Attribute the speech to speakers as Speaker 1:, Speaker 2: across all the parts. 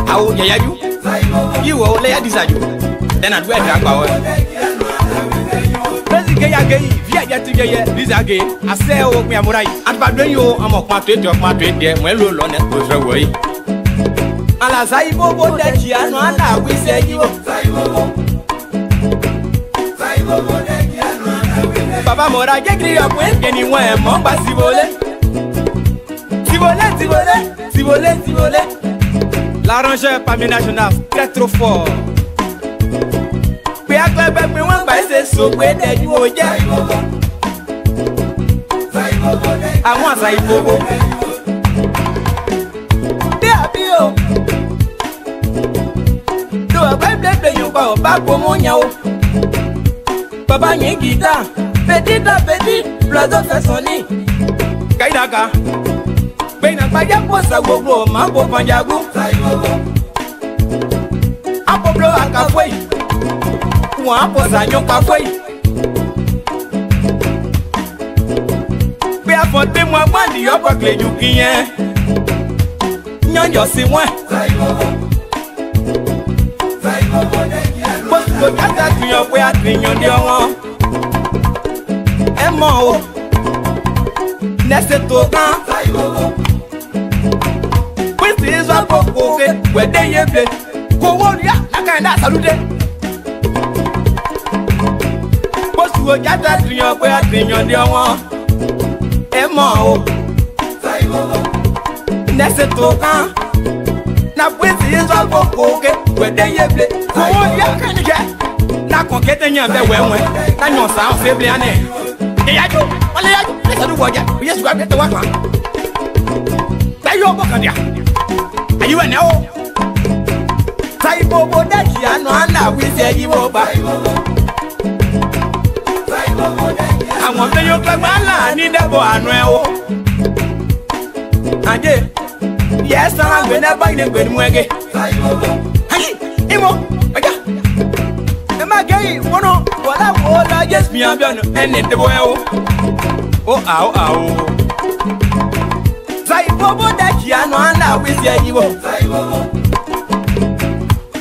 Speaker 1: How ya you? You will lay a desire. Then I'd wear that power. President Gay, via yet to get this again. I say, oh, me, I'm right. And by doing you, I'm a part of my trade there. Well, on it goes away. Alas, I go that you are not. We say you. Papa Mora get up when anywhere, Mamba Sivole. La rangée parmi national, très trop fort. Puis à quoi ben moi passer sur quoi des du oja. À moi ça il faut. Bien bio. Do ben yo ba pour mon yao. Papa n'y guitare, petit, blazo fait son nid. Kaidaka. Bena paya posa gogo mambo panjagu Apo blo akafwe Kwa posa nyoka fwe Pe afonte mwa bandi yo kwa kle yukiye Nyonjo si mwe Posko kata tuyo kwe atrinyo diongo Emo o Nese tokan Is a poco where they play. Go on, yeah, I can't salute. What's to a gather to your way? I think you're the one. Emo, Nesetoka. Now, with is a poco where they play. Go on, yeah, can you get? Now, getting your way and your sound safely. I do. Let's do what you just grab it to work. Now you're working. Are you now? Taibo Bodaki and Anna, we say you over. I want to yoke I need a boy and yes, I'm going to buy the good mwege. Hey, Imo, am I gay? One of what I want, I guess me, I'm done, and in the boy. Oh, ow. Bobo that you are not with you.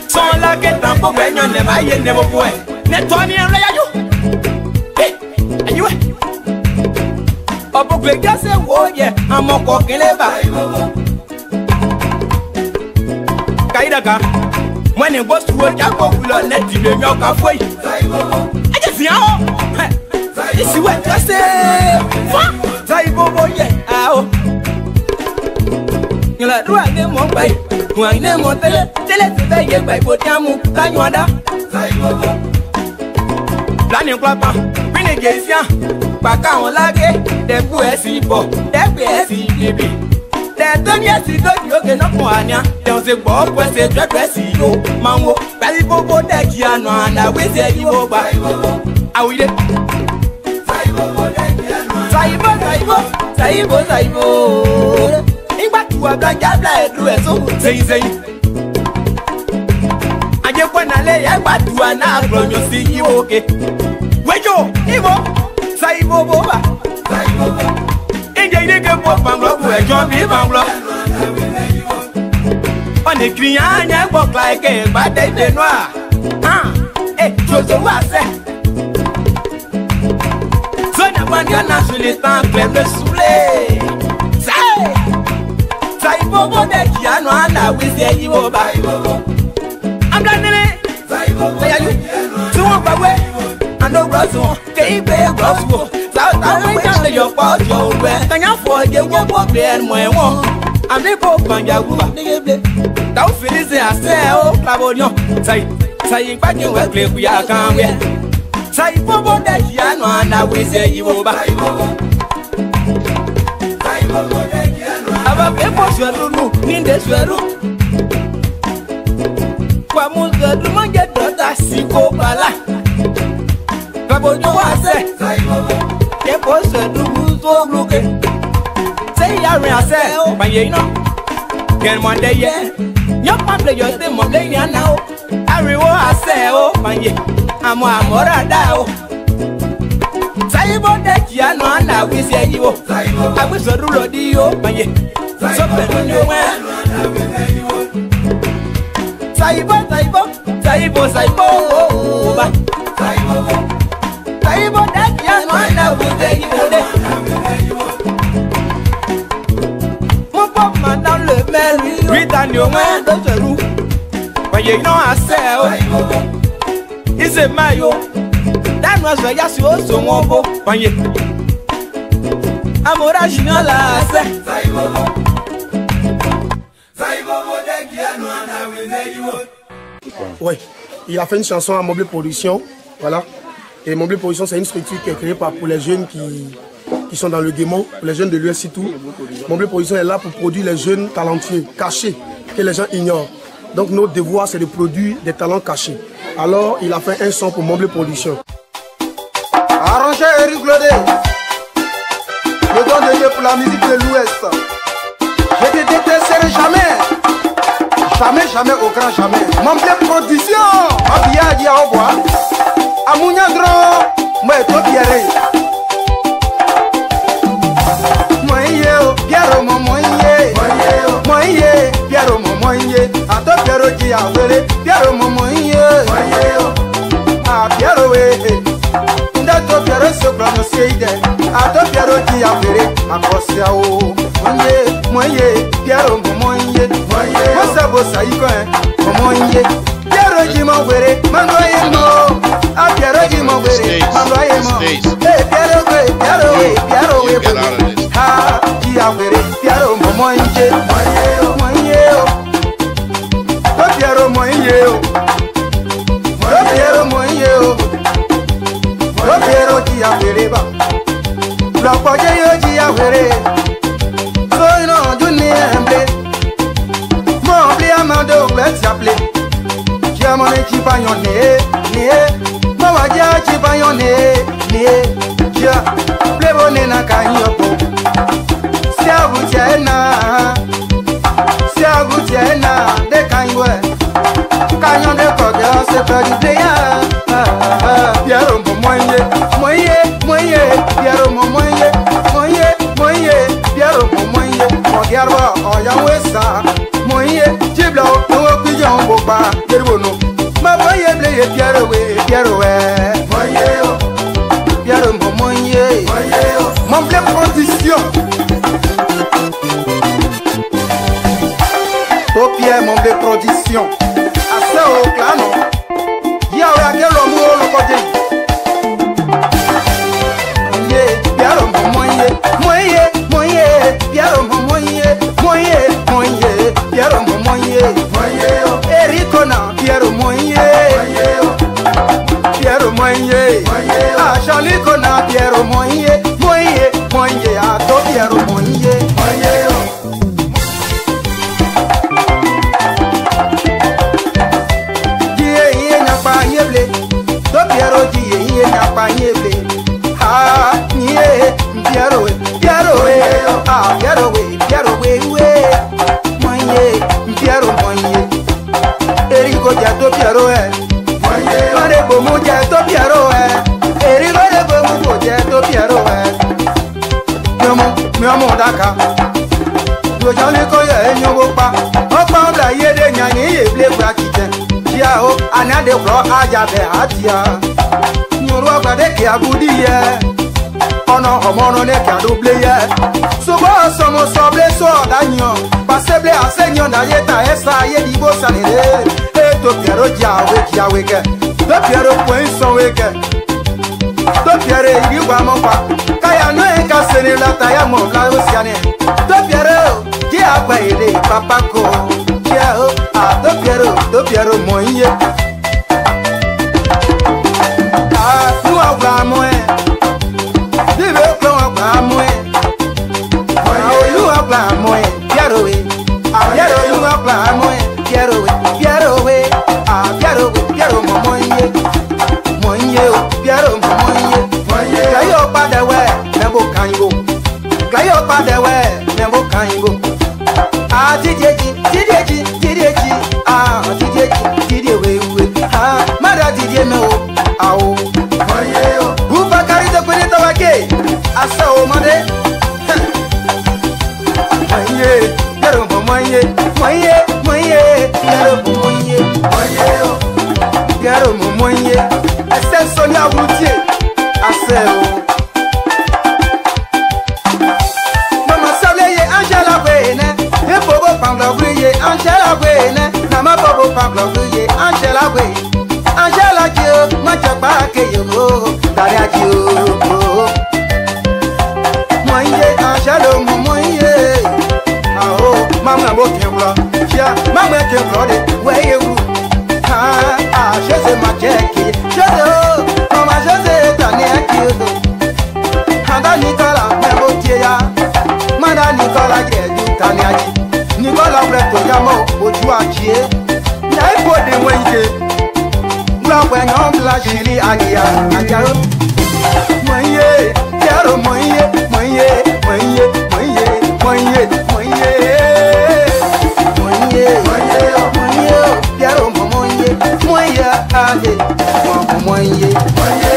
Speaker 1: So like a tampo when you never go. Netoni and Rayo. Hey, are you? Opo Gregor say, oh, yeah, I'm a cocky lever. Kaidaka, when it was to work, I go to let you know halfway. I just know. This is what I say. Taibo, yeah, la loi de mon pays, moi ne mon télé se by Botiamu, Kanyada. Planning Papa, Pinegation, Bacao Lage, the Puesipo, the PSCB. The 10 years ago, you cannot Moania, there was a Bob was a Dressio, Mango, Palipo, Takiano, and I will say you over. I will. Saibo. I can't do it so say. I just want to lay a bat to an hour you see you okay. Wait, Ivo, Saibo Boba. In the nigga pop and block where John B. Banglo. On the Kriana walk like a bad day noir. Just a was so now when you're naturally thankful, the Sule. Say. Saibo that you know, and I will say you over. I'm done it. Where are you? To walk away. I know Russell, K-Bay, Roswell. South Africa, your fault, your way. Thank you for your work, and my one. I'm the Pope and Yaguba. Don't feel it, I say, oh, Claudio. Say, back in where we are coming. Saibo that you know, and I will say you over. Aba pepo swelu ninde swelu kwa muzo manje dota siko bala Kabo jo ase pepo swelu muzo bloke Say ya re ase baye no Gen one day yeah Yo pample yo se mo le ya na o Ariwo ase o baye Amo amora da o Saibo de kiano ana wisi eyiwo. Agbeso rulo di yo paye. So pelu ni we. Saibo ba. Saibo de kiano ana wisi eyiwo. Mon pop man dans le mel. Oui dans yo we do seru. Paye no ase o. Ise mayo. That was why you so so wonbo panye. Amora jina la se.
Speaker 2: Ouais, il a fait une chanson à Moblé Production, voilà. Et Moblé Production, c'est une structure qui est créée pour les jeunes qui sont dans le guémon, pour les jeunes de l'US tout. Moblé Production est là pour produire les jeunes talentueux, cachés, que les gens ignorent. Donc notre devoir, c'est de produire des talents cachés. Alors, il a fait un son pour Moblé Production.
Speaker 3: Arrangé Eric Glodé, le don de Dieu pour la musique de l'Ouest. Je te détesterai jamais, jamais au grand jamais. Moblé Production, Abia Dia Oboa, Amounia Dron, moi et toi Pierre. Moye, Pierre, moye, Pierre, moye, à toi Pierre Dia Wele, Pierre, moye, ah Pierre, oui. Ndato Pierre se prononcé, à toi Pierre Dia Wele, à Cossiao, moye, Pierre, moye, moi ça vaut ça y connaît, moye, Pierre Dia Wele, Manoye Mo, ah Pierre Dia Wele, Manoye Mo, eh Pierre, ah Dia Wele, Pierre, moye, Pierre, moye, Robiero dia vereba, la poje dia vere. So no duni emble, mo bli amado let's apple. Jamone chi bayone, mo waja chi bayone, ja plebone na kanyopo. Siagu tiena, de kanwe. Kanyon de koga se perdu pleya. Pierre moye, Pierre moye, Pierre moye, Ogarwa, Oyawesa, moye, Jiblo, no pigeon boba, Yerbono, ma boye blé, Pierre we, Pierre moye, Moblé Production. Pierre Moblé Production, assez au canon. Yawe akelo mu olokoje. Pierre moye, Pierre moye, Pierre moye, Ericona, Pierre moye, ah Charlie Kona, Pierre moye, ah to Pierre moye. Ah, yeah, Pierre, moye, Erico Jato Pierre, Mare Bomo Jato Pierre, Erico de Bomo Jato Pierre, Memo Daka, Yojalico, Yopa, Opa, la Yede Nani, Blake Bracket, Yao, another bro, Ajabe, Atia. Ke abudiye ono homono ne ka doubleye sobo somo soble so danyo paseble asenyo na yeta esa ye dibo sanere e to Pierre jawe ke to Pierre point so weke to Pierre iwa mo pa kaya no e ka sene la taya mo la osiane to Pierre ki agba ere papa ko to Pierre moye. moye ese soli abrutie aseo mama sable ye angela wene ye bobo pangla ye angela wene na ma bobo pangla ye angela we angela je ma japa ke yo tare aji o moye angela moye ah mama mo kembla chia mama kembla de we you ah je sais ma cheki je sais mama je sais tane aki Handa Nicola memo ya Manda Nicola je du tane aki Nicola preto yamo oju achie na ipo de wenje Ngla we nyom la shiri agia agia Moye yaro moye moye moye moye moye moye moye moye moye yaro moye moye ade moye moye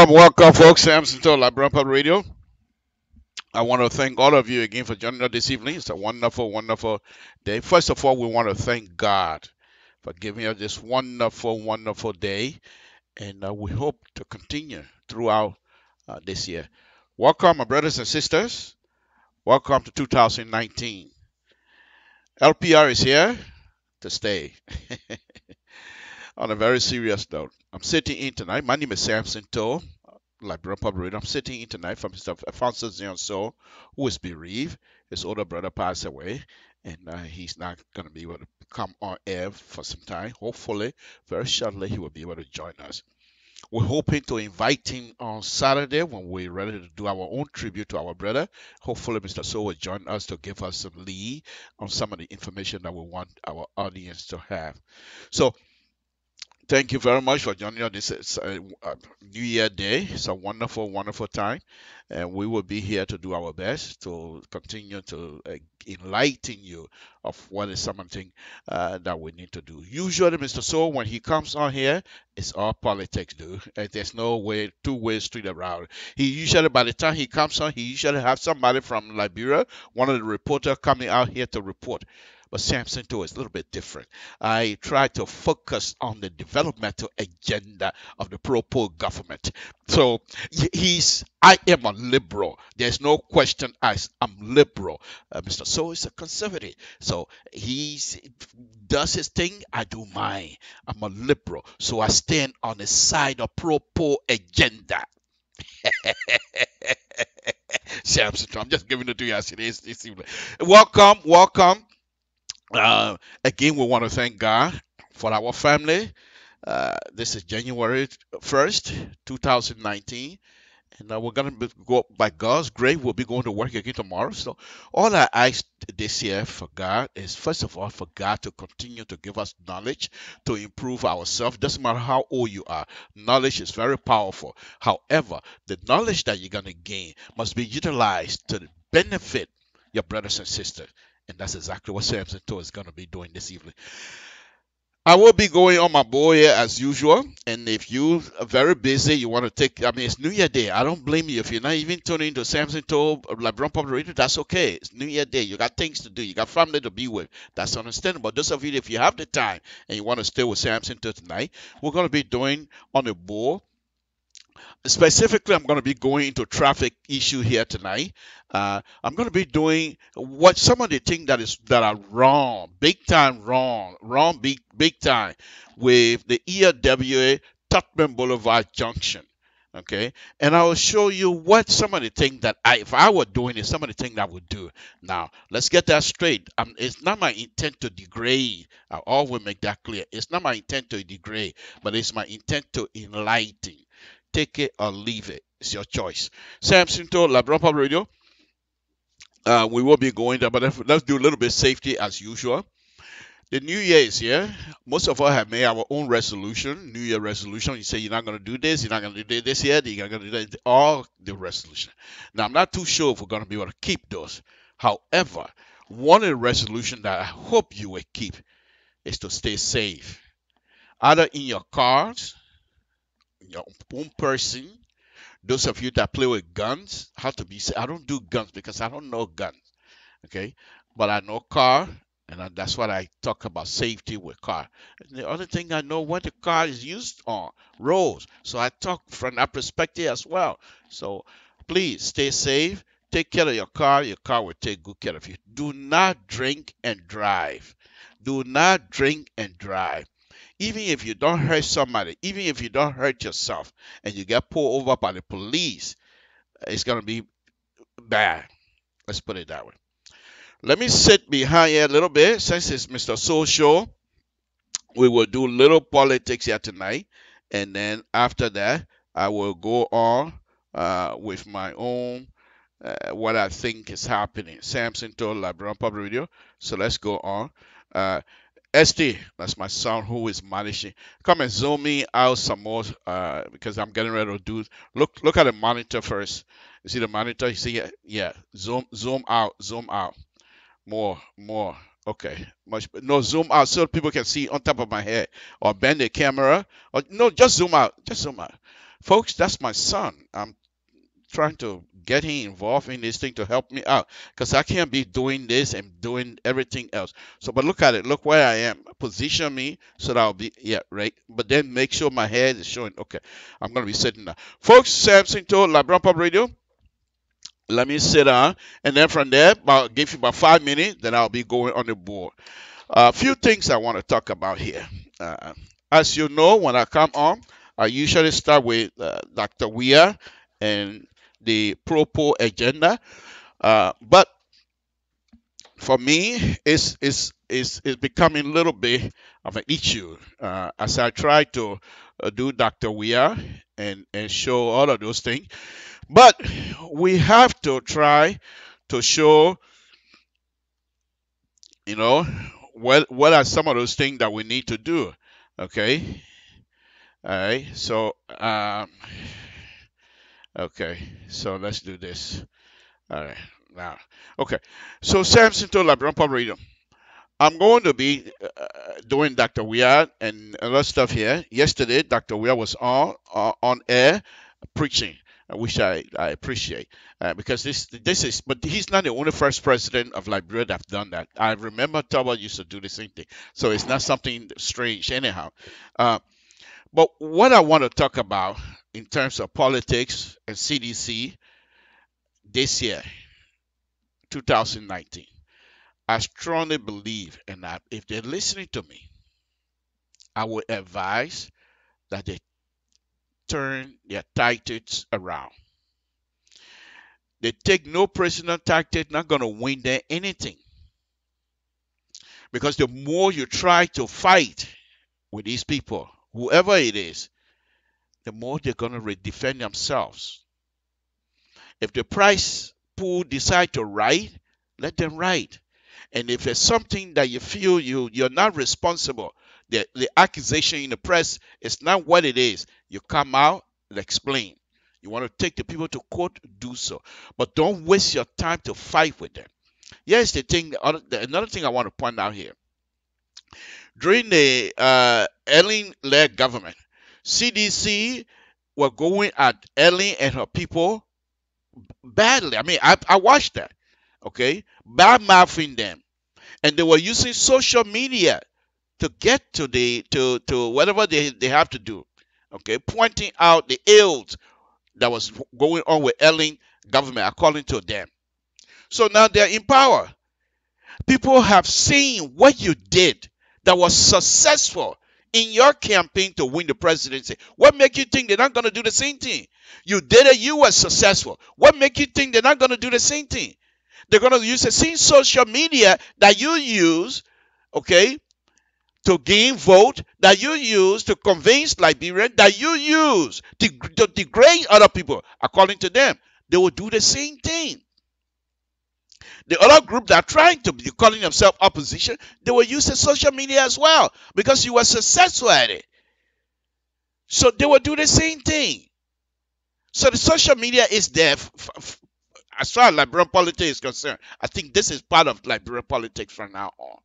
Speaker 4: Welcome, folks. Samson to LIBERIA Radio. I want to thank all of you again for joining us this evening. It's a wonderful, wonderful day. First of all, we want to thank God for giving us this wonderful, wonderful day, and we hope to continue throughout this year. Welcome, my brothers and sisters. Welcome to 2019. LPR is here to stay. On a very serious note, I'm sitting in tonight. My name is Samson To, LIBERIA Radio. I'm sitting in tonight for Mr. Alfonso Zionso, who is bereaved. His older brother passed away, and he's not going to be able to come on air for some time. Hopefully, very shortly, he will be able to join us. We're hoping to invite him on Saturday when we're ready to do our own tribute to our brother. Hopefully, Mr. So will join us to give us some lead on some of the information that we want our audience to have. So, Thank you very much for joining us. This is New Year Day. It's a wonderful, wonderful time. And we will be here to do our best to continue to enlighten you of what is something that we need to do. Usually, Mr. Soul, when he comes on here, it's all politics, dude. And there's no way, two-way street around. He usually, by the time he comes on, he usually have somebody from Liberia, one of the reporters coming out here to report. But Samson too is a little bit different. I try to focus on the developmental agenda of the pro-poor government. So I am a liberal. There's no question I'm liberal. Mr. So is a conservative. So he does his thing, I do mine. I'm a liberal. So I stand on the side of pro-poor agenda. Samson, I'm just giving it to you as it is this evening. Welcome, welcome. Again, we want to thank God for our family. This is January 1st, 2019. And we're going to go by God's grace. We'll be going to work again tomorrow. So, all I ask this year for God is, first of all, for God to continue to give us knowledge to improve ourselves. Doesn't matter how old you are, knowledge is very powerful. However, the knowledge that you're going to gain must be utilized to benefit your brothers and sisters. And that's exactly what Samson Toe is going to be doing this evening. I will be going on my boy here as usual. And if you are very busy, you want to take, I mean, it's New Year Day. I don't blame you. If you're not even tuning into Samson Toe, LIBERIA Public Radio, that's okay. It's New Year Day. You got things to do. You got family to be with. That's understandable. Those of you, if you have the time and you want to stay with Samson Toe tonight, we're going to be doing on the board. Specifically, I'm going to be going into traffic issue here tonight. I'm going to be doing what some of the things that are wrong, big time wrong, big time with the ELWA Tubman Boulevard Junction. Okay, and I will show you what some of the things that if I were doing it, some of the things I would do. Now, let's get that straight. It's not my intent to degrade. I always make that clear. It's not my intent to degrade, but it's my intent to enlighten. Take it or leave it. It's your choice. Samson to LIBERIA Public Radio. We will be going there, but let's do a little bit safety as usual. The new year is here. Most of us have made our own resolution, New Year resolution. You say you're not going to do this, you're not going to do this year, you're not going to do that. All the resolution. Now, I'm not too sure if we're going to be able to keep those. However, one of the resolutions that I hope you will keep is to stay safe. Either in your cars, your own person, those of you that play with guns, how to be safe. I don't do guns because I don't know guns, okay? But I know car, and that's what I talk about, safety with car. And the other thing, I know what the car is used on, roads. So I talk from that perspective as well. So please stay safe. Take care of your car. Your car will take good care of you. Do not drink and drive. Do not drink and drive. Even if you don't hurt somebody, even if you don't hurt yourself, and you get pulled over by the police, it's going to be bad. Let's put it that way. Let me sit behind here a little bit. Since it's Mr. Social, we will do little politics here tonight. And then after that, I will go on with my own, what I think is happening. Samson told LIBERIA Public Radio. So let's go on. ST, that's my son who is managing. Come and zoom me out some more because I'm getting ready to do. Look at the monitor first. You see the monitor? You see it? Yeah. Zoom out. More. Okay. Much. No, zoom out so people can see on top of my head. Or bend the camera. Or no, just zoom out. Folks, that's my son. I'm trying to get him involved in this thing to help me out because I can't be doing this and doing everything else. So, but look at it. Look where I am. Position me so that I'll be, yeah, right. But then make sure my head is showing. Okay, I'm going to be sitting down. Folks, Samson told LIBERIA Public Radio. Let me sit down. And then from there, I'll give you about 5 minutes. Then I'll be going on the board. A few things I want to talk about here. As you know, when I come on, I usually start with Dr. Weir and the pro-poor agenda. But for me, it's becoming a little bit of an issue as I try to do Dr. Weir and show all of those things. But we have to try to show, what are some of those things that we need to do, okay? All right. So, okay. So let's do this. All right. Now, okay. So Samson told Labrador Pub Radio, I'm going to be doing Dr. Weir and other stuff here. Yesterday, Dr. Weir was on air preaching, which I appreciate because this is, but he's not the only first president of Liberia that's done that. I remember Toba used to do the same thing, so it's not something strange anyhow. Uh, but what I want to talk about in terms of politics and CDC this year, 2019, I strongly believe, and if they're listening to me, I would advise that they turn their tactics around. They take no personal tactic, not going to win there anything. Because the more you try to fight with these people, whoever it is, the more they're going to defend themselves. If the price pool decide to write, let them write. And if there's something that you feel you're not responsible, the accusation in the press is not what it is, you come out and explain. You want to take the people to court, do so. But don't waste your time to fight with them. Here's the thing, another thing I want to point out here. During the Ellen-led government, CDC were going at Ellen and her people badly. I mean, I watched that, okay? Bad mouthing them. And they were using social media to get to to whatever they have to do, okay? Pointing out the ills that was going on with Ellen government according to them. So now they're in power. People have seen what you did that was successful in your campaign to win the presidency. What makes you think they're not going to do the same thing? You did it, you were successful. What makes you think they're not going to do the same thing? They're going to use the same social media that you use, okay, to gain vote, that you use to convince Liberians, that you use to degrade other people, according to them. They will do the same thing. The other group that are trying to be calling themselves opposition, they will use the social media as well because you were successful at it. So they will do the same thing. So the social media is there. As far as Liberian politics is concerned, I think this is part of Liberian politics from now on.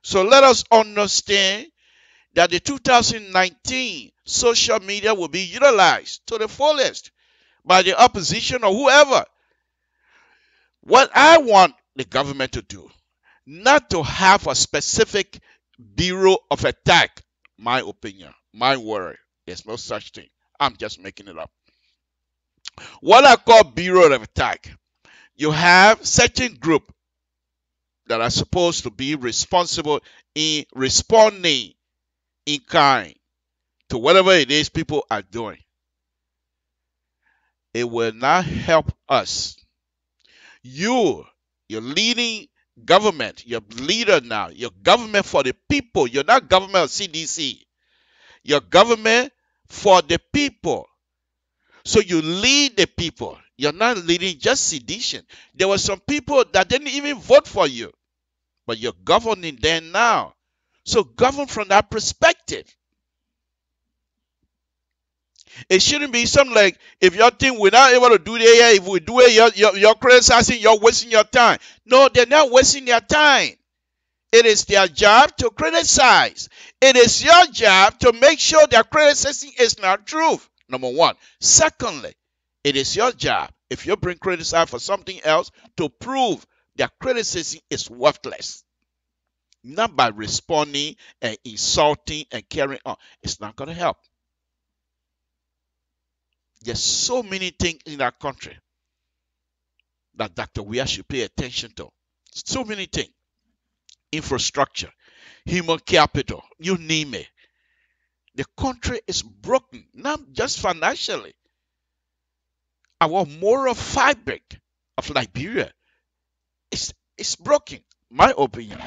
Speaker 4: So let us understand that the 2019 social media will be utilized to the fullest by the opposition or whoever. What I want the government to do, not to have a specific bureau of attack, my opinion, my word, there's no such thing. I'm just making it up. What I call bureau of attack, you have certain group that are supposed to be responsible in responding in kind to whatever it is people are doing. It will not help us. You're leading government, you're leader now, you're government for the people, you're not government of CDC. You're government for the people. So you lead the people. You're not leading just sedition. There were some people that didn't even vote for you, but you're governing them now. So govern from that perspective. It shouldn't be something like, if your team we're not able to do it here, if we do it, you're criticizing, you're wasting your time. No, they're not wasting their time. It is their job to criticize. It is your job to make sure their criticism is not true. Number one. Secondly, it is your job, if you're being criticized for something else, to prove their criticism is worthless. Not by responding and insulting and carrying on. It's not going to help. There's so many things in our country that Dr. Weir should pay attention to. So many things. Infrastructure, human capital, you name it. The country is broken, not just financially. Our moral fabric of Liberia is broken, my opinion.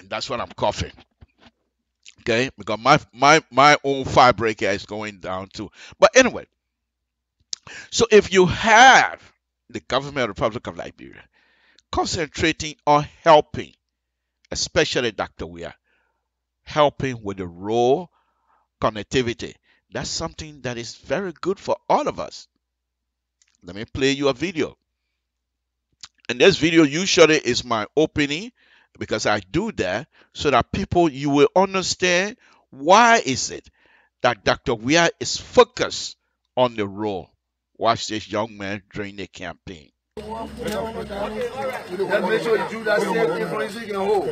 Speaker 4: That's what I'm coughing. Okay, because my own fabric is going down too. But anyway, so if you have the government of the Republic of Liberia concentrating on helping, especially Dr. Weir, helping with the role, connectivity. That's something that is very good for all of us. Let me play you a video. And this video usually is my opening, because I do that so that you will understand why is it that Dr. Weah is focused on the role. Watch this young man during the campaign.
Speaker 5: Let's make sure you do that same thing for you can hold.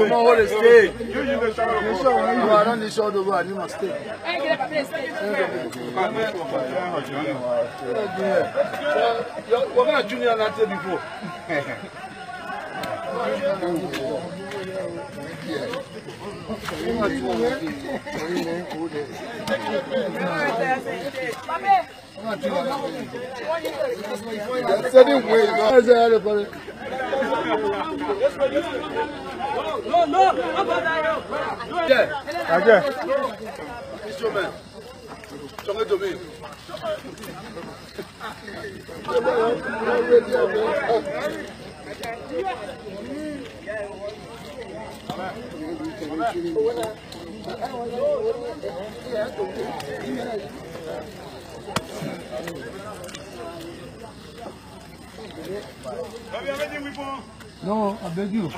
Speaker 5: Hold the stage. I don't need show the road. I need my stick. What kind of junior not there before? No, I beg you.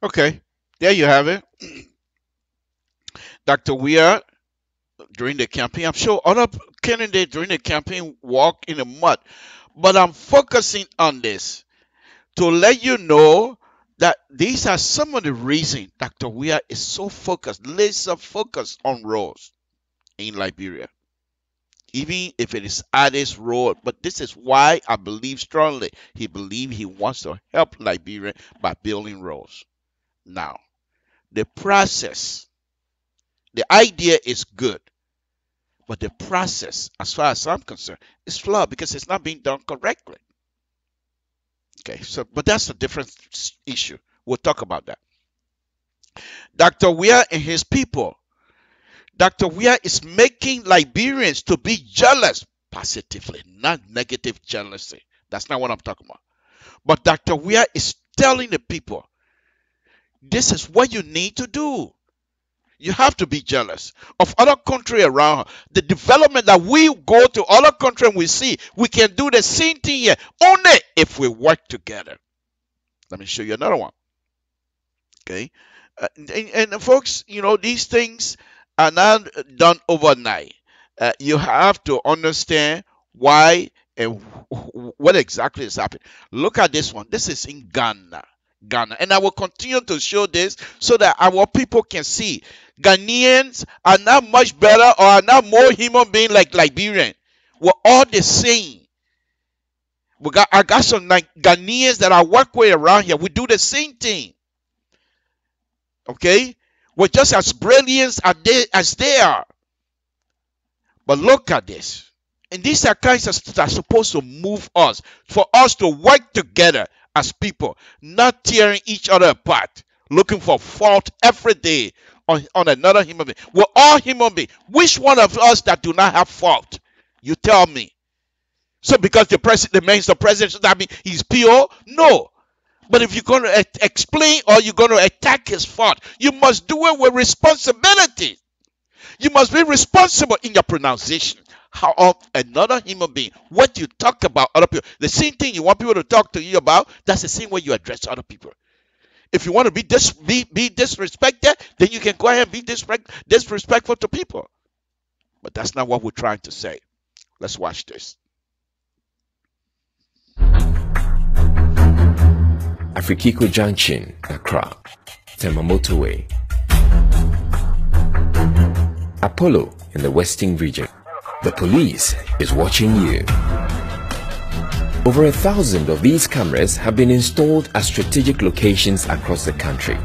Speaker 4: Okay, there you have it. Dr. Weah during the campaign. I'm sure other candidates during the campaign walk in the mud, but I'm focusing on this to let you know that these are some of the reasons Dr. Weah is so focused, laser focused on roles in Liberia. Even if it is Addis Road, but this is why I believe strongly. He believes he wants to help Liberia by building roads. Now, the process, the idea is good, but the process, as far as I'm concerned, is flawed because it's not being done correctly. Okay, but that's a different issue. We'll talk about that. Dr. Weah and his people, Dr. Weah is making Liberians to be jealous positively, not negative jealousy. That's not what I'm talking about. But Dr. Weah is telling the people, this is what you need to do. You have to be jealous of other countries around. The development that we go to other countries and we see, we can do the same thing here, only if we work together. Let me show you another one. Okay. And folks, you know, these things are not done overnight. You have to understand why and what exactly is happening. Look at this one. This is in Ghana. And I will continue to show this so that our people can see Ghanaians are not much better or are not more human beings like Liberians. We're all the same. I got some Ghanaians that I work with around here. We do the same thing. Okay? We're just as brilliant as they are. But look at this. And these are kinds that are supposed to move us, for us to work together as people, not tearing each other apart, looking for fault every day on another human being. We're all human beings. Which one of us that do not have fault? You tell me. So because the man is the president, does that mean he's pure? No. But if you're going to explain or you're going to attack his fault, you must do it with responsibility. You must be responsible in your pronunciation. How of another human being, what you talk about other people, the same thing you want people to talk to you about, that's the same way you address other people. If you want to be disrespected, then you can go ahead and be disrespectful to people. But that's not what we're trying to say. Let's watch this.
Speaker 6: Afrikiko Junction, Accra, Tema Motorway. Apollo in the Western region. The police is watching you. Over 1,000 of these cameras have been installed at strategic locations across the country.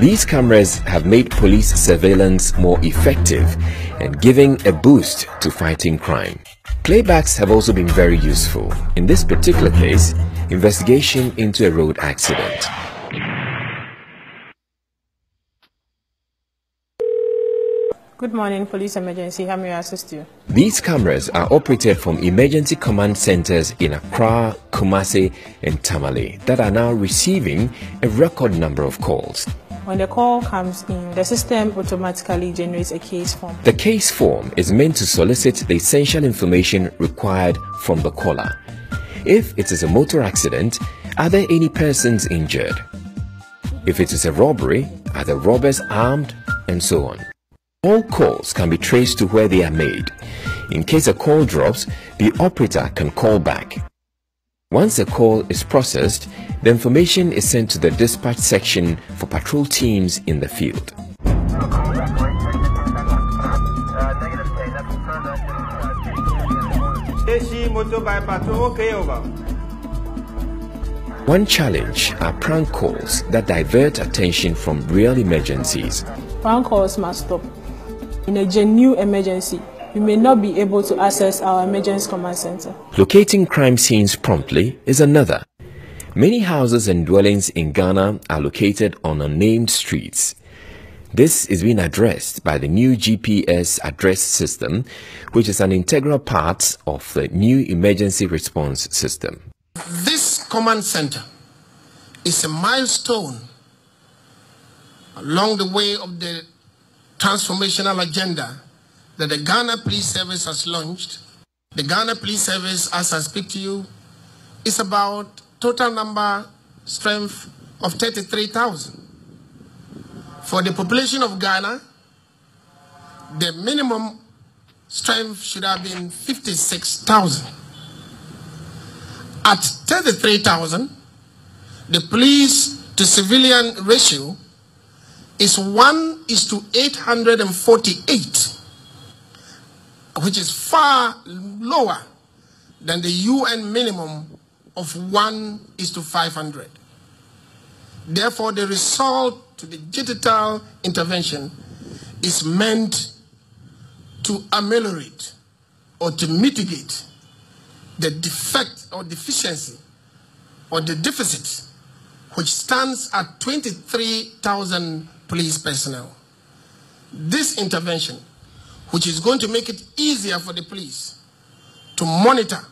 Speaker 6: These cameras have made police surveillance more effective and giving a boost to fighting crime. Playbacks have also been very useful. In this particular case, investigation into a road accident.
Speaker 7: Good morning, police emergency. How may I assist you?
Speaker 6: These cameras are operated from emergency command centers in Accra, Kumasi, and Tamale that are now receiving a record number of calls.
Speaker 7: When the call comes in, the system automatically generates a case form.
Speaker 6: The case form is meant to solicit the essential information required from the caller. If it is a motor accident, are there any persons injured? If it is a robbery, are the robbers armed? And so on. All calls can be traced to where they are made. In case a call drops, the operator can call back. Once a call is processed, the information is sent to the dispatch section for patrol teams in the field. One challenge are prank calls that divert attention from real emergencies.
Speaker 7: Prank calls must stop. In a genuine emergency, we may not be able to access our emergency command center.
Speaker 6: Locating crime scenes promptly is another. Many houses and dwellings in Ghana are located on unnamed streets. This is being addressed by the new GPS address system, which is an integral part of the new emergency response system.
Speaker 2: This command center is a milestone along the way of the transformational agenda that the Ghana Police Service has launched. The Ghana Police Service, as I speak to you, is about total number strength of 33,000. For the population of Ghana, the minimum strength should have been 56,000. At 33,000, the police to civilian ratio is 1:848, which is far lower than the UN minimum of 1:500. Therefore, the result to the digital intervention is meant to ameliorate or to mitigate the defect or deficiency or the deficit, which stands at 23,000 police personnel. This intervention, which is going to make it easier for the police to monitor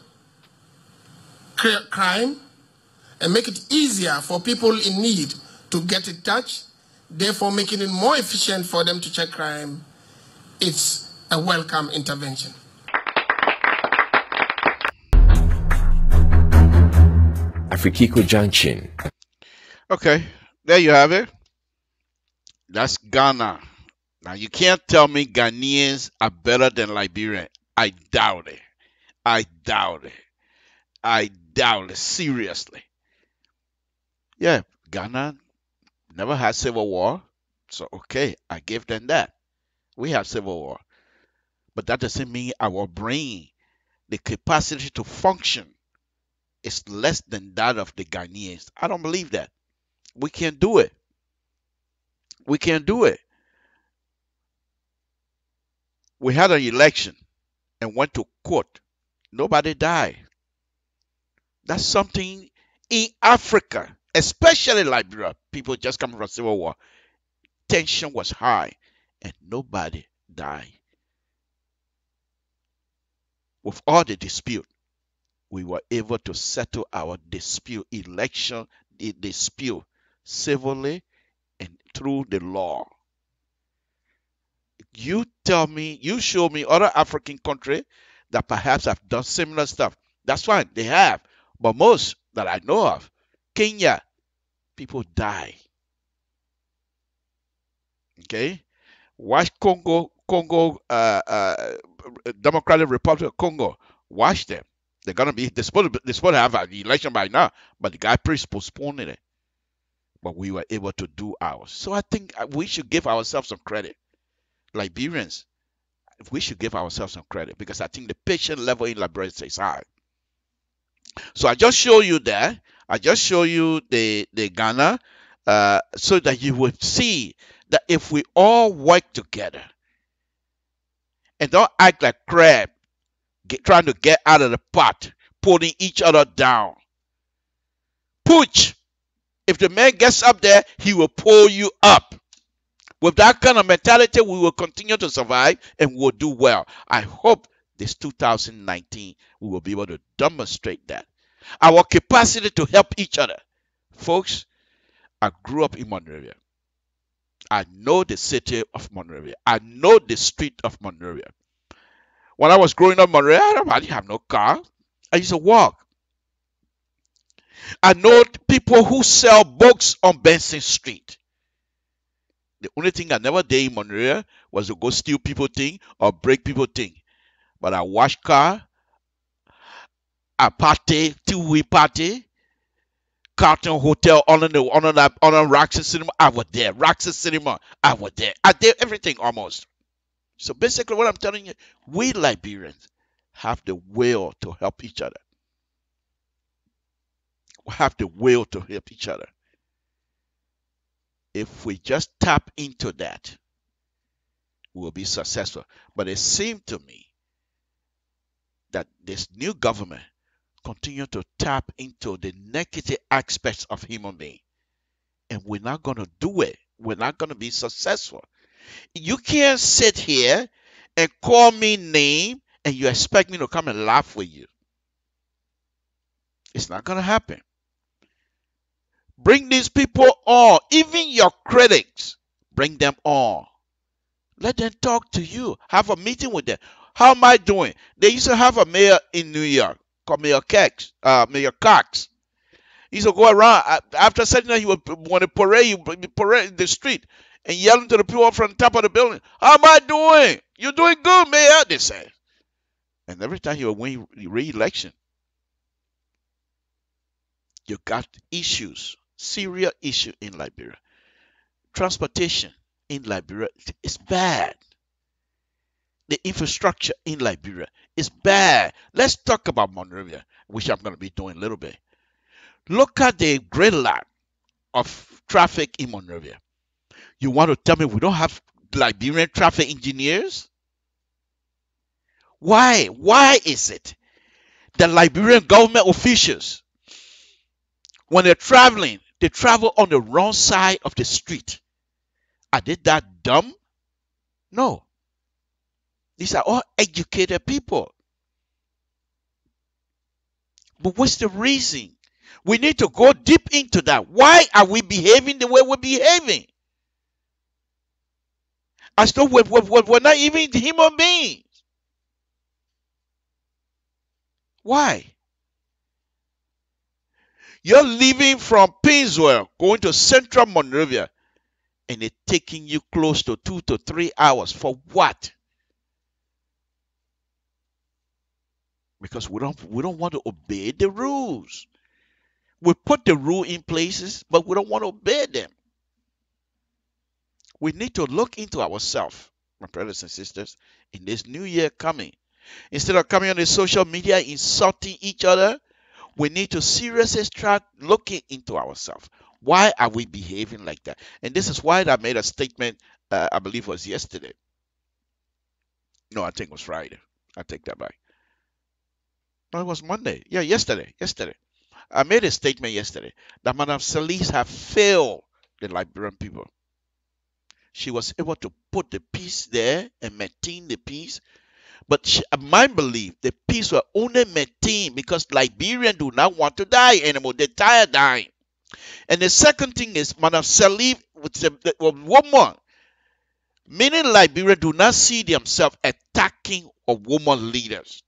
Speaker 2: crime and make it easier for people in need to get in touch, therefore making it more efficient for them to check crime, it's a welcome intervention.
Speaker 6: Afrikiko Junction.
Speaker 4: Okay, there you have it. That's Ghana. Now, you can't tell me Ghanaians are better than Liberia. I doubt it. I doubt it. I doubt it. Seriously. Yeah, Ghana never had civil war. So, okay, I give them that. We have civil war. But that doesn't mean our brain, the capacity to function, is less than that of the Ghanaians. I don't believe that. We can't do it. We can't do it. We had an election and went to court. Nobody died. That's something in Africa, especially Liberia. People just coming from civil war. Tension was high and nobody died. With all the dispute, we were able to settle our dispute, election dispute, civilly and through the law. You tell me, you show me other African countries that perhaps have done similar stuff. That's fine, they have. But most that I know of, Kenya, people die. Okay? Watch Congo, Democratic Republic of Congo. Watch them. They're supposed to have an election by now, but the guy postponed it. But we were able to do ours. So I think we should give ourselves some credit. Liberians, We should give ourselves some credit because I think the patient level in Liberia is high. So I just show you that. I just show you the Ghana so that you would see that if we all work together and don't act like crab, trying to get out of the pot, pulling each other down. Pooch, if the man gets up there, he will pull you up. With that kind of mentality, we will continue to survive and we will do well. I hope this 2019, we will be able to demonstrate that. Our capacity to help each other. Folks, I grew up in Monrovia. I know the city of Monrovia. I know the street of Monrovia. When I was growing up in Monrovia, I didn't have no car. I used to walk. I know people who sell books on Benson Street. The only thing I never did in Monrovia was to go steal people things or break people things. But I wash car, I party, two-way party, Carlton Hotel, on Roxas Cinema, I was there. Roxas Cinema, I was there. I did everything almost. So basically what I'm telling you, we Liberians have the will to help each other. We have the will to help each other. If we just tap into that, we will be successful. But it seemed to me that this new government continue to tap into the negative aspects of human being. And we're not going to do it. We're not going to be successful. You can't sit here and call me name and you expect me to come and laugh with you. It's not going to happen. Bring these people on. Even your critics, bring them on. Let them talk to you. Have a meeting with them. How am I doing? They used to have a mayor in New York called Mayor Cox. He used to go around after setting that he would want to parade the street and yelling to the people from the top of the building. How am I doing? You're doing good, Mayor, they say. And every time he would win re-election, you got issues, serious issue in Liberia. Transportation in Liberia is bad. The infrastructure in Liberia is bad. Let's talk about Monrovia, which I'm going to be doing a little bit. Look at the gridlock of traffic in Monrovia. You want to tell me we don't have Liberian traffic engineers? Why? Why is it that Liberian government officials, when they're traveling, they travel on the wrong side of the street? Are they that dumb? No. These are all educated people. But what's the reason? We need to go deep into that. Why are we behaving the way we're behaving? As though we're not even human beings. Why? You're leaving from Painesville, going to Central Monrovia, and it's taking you close to 2 to 3 hours. For what? Because we don't want to obey the rules. We put the rule in places, but we don't want to obey them. We need to look into ourselves, my brothers and sisters, in this new year coming. Instead of coming on the social media insulting each other, we need to seriously start looking into ourselves. Why are we behaving like that? And this is why I made a statement, I believe it was yesterday. No, I think it was Friday. I take that back. No, it was Monday. Yeah, yesterday. I made a statement yesterday that Madame Celise have failed the Liberian people. She was able to put the peace there and maintain the peace. But my belief, the peace will only maintain because Liberians do not want to die anymore. They're tired of dying. And the second thing is, Madame Celise, a woman, many Liberians do not see themselves attacking a woman leaders.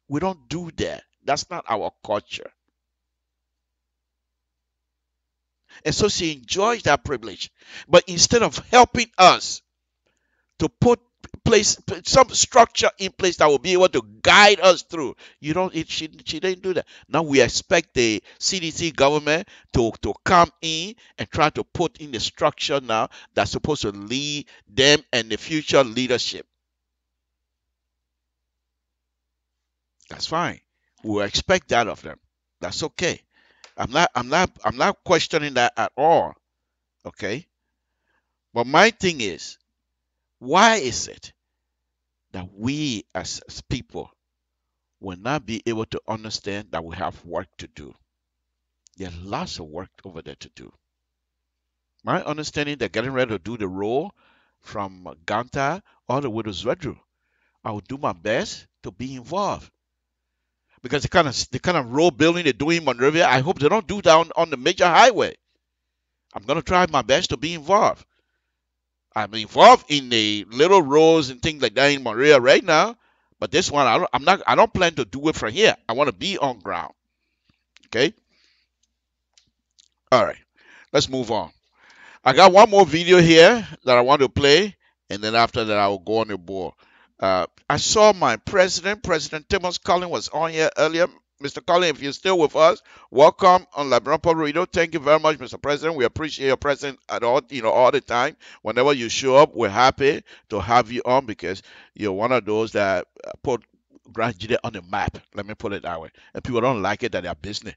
Speaker 4: We don't do that. That's not our culture. And so she enjoys that privilege. But instead of helping us to put some structure in place that will be able to guide us through, she didn't do that. Now we expect the CDC government to come in and try to put in the structure now that's supposed to lead them and the future leadership. That's fine. We will expect that of them. That's okay. I'm not questioning that at all. Okay. But my thing is, why is it that we as people will not be able to understand that we have work to do? There's lots of work over there to do. My understanding, they're getting ready to do the role from Ganta all the way to Zvedru. I will do my best to be involved. Because the kind of road building they're doing in Monrovia, I hope they don't do that on the major highway. I'm going to try my best to be involved. I'm involved in the little roads and things like that in Monrovia right now. But this one, I don't plan to do it from here. I want to be on ground. Okay? All right. Let's move on. I got one more video here that I want to play, and then after that I will go on the board. I saw my President Thomas Collins was on here earlier. Mr. Collins, if you're still with us, welcome on LIBERIA Public Radio. Thank you very much, Mr. President. We appreciate your presence at all the time. Whenever you show up, we're happy to have you on because you're one of those that put Grand on the map. Let me put it that way. And people don't like it, that they're business.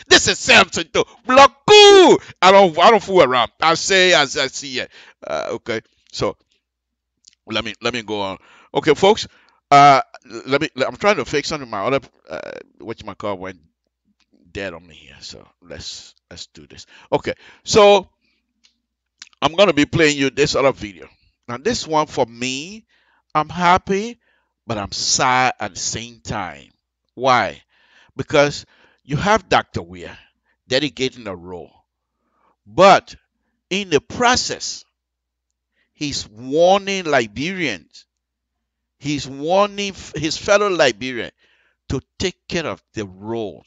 Speaker 4: This is Samson too. Blockoo. I don't fool around. I say as I see it. Okay. So let me go on. Okay, folks. I'm trying to fix something. My other whatchamacallit went dead on me here. So let's do this. Okay. So I'm gonna be playing you this other video. Now this one for me, I'm happy, but I'm sad at the same time. Why? Because you have Dr. Weir dedicating a role, but in the process, he's warning Liberians. He's warning his fellow Liberians to take care of the role.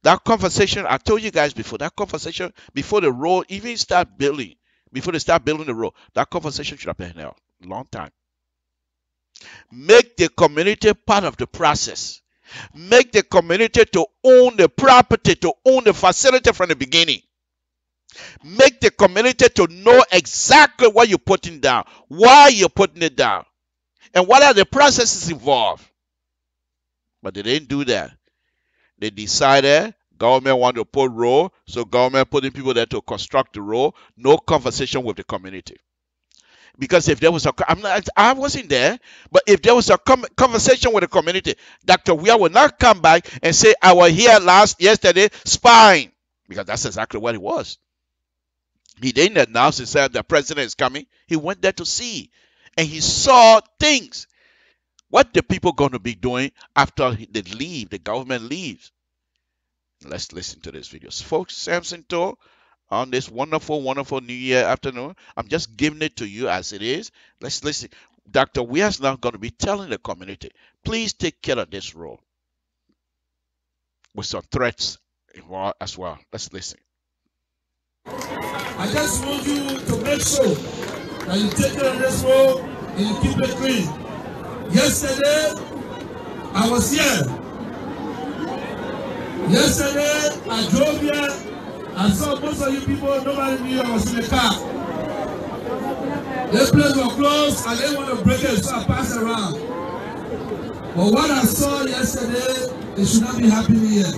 Speaker 4: That conversation, I told you guys before, that conversation before the role even start building, before they start building the role, that conversation should have been held a long time. Make the community part of the process. Make the community to own the property, to own the facility from the beginning. Make the community to know exactly what you're putting down, why you're putting it down, and what are the processes involved. But they didn't do that. They decided government wanted to put road, so government putting people there to construct the road. No conversation with the community. Because if there was I wasn't there, but if there was a conversation with the community, Dr. Weir would not come back and say, I was here yesterday spying. Because that's exactly what it was. He didn't announce and said the president is coming. He went there to see. And he saw things. What the people going to be doing after they leave, the government leaves. Let's listen to this video. Folks, Samson Tour on this wonderful, wonderful New Year afternoon. I'm just giving it to you as it is. Let's listen. Dr. Weir's now going to be telling the community, please take care of this role. With some threats involved as well. Let's listen.
Speaker 8: I just want you to make sure that you take care of this role and you keep it clean. Yesterday, I was here. Yesterday, I drove here. I saw most of you people, nobody knew I was in the car. The place was closed and they want to break it, so I passed around. But what I saw yesterday, it should not be happening here.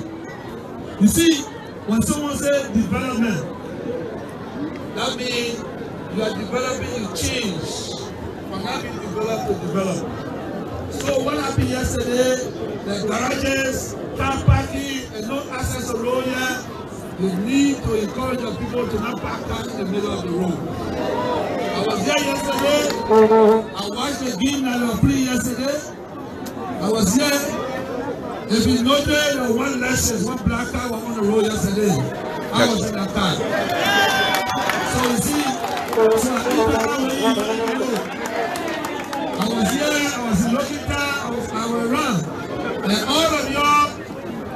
Speaker 8: You see, when someone says development, that means you are developing a change from having developed to develop. So what happened yesterday, the garages, car parking, and no access to road here, you need to encourage the people to not park down in the middle of the road. I was here yesterday. I watched the game that was playing yesterday. I was here. If you noted, there was one Lexus, one black car was on the road yesterday. I was in that car. So you see, I was here, I was in Lokita, I was around. And all of y'all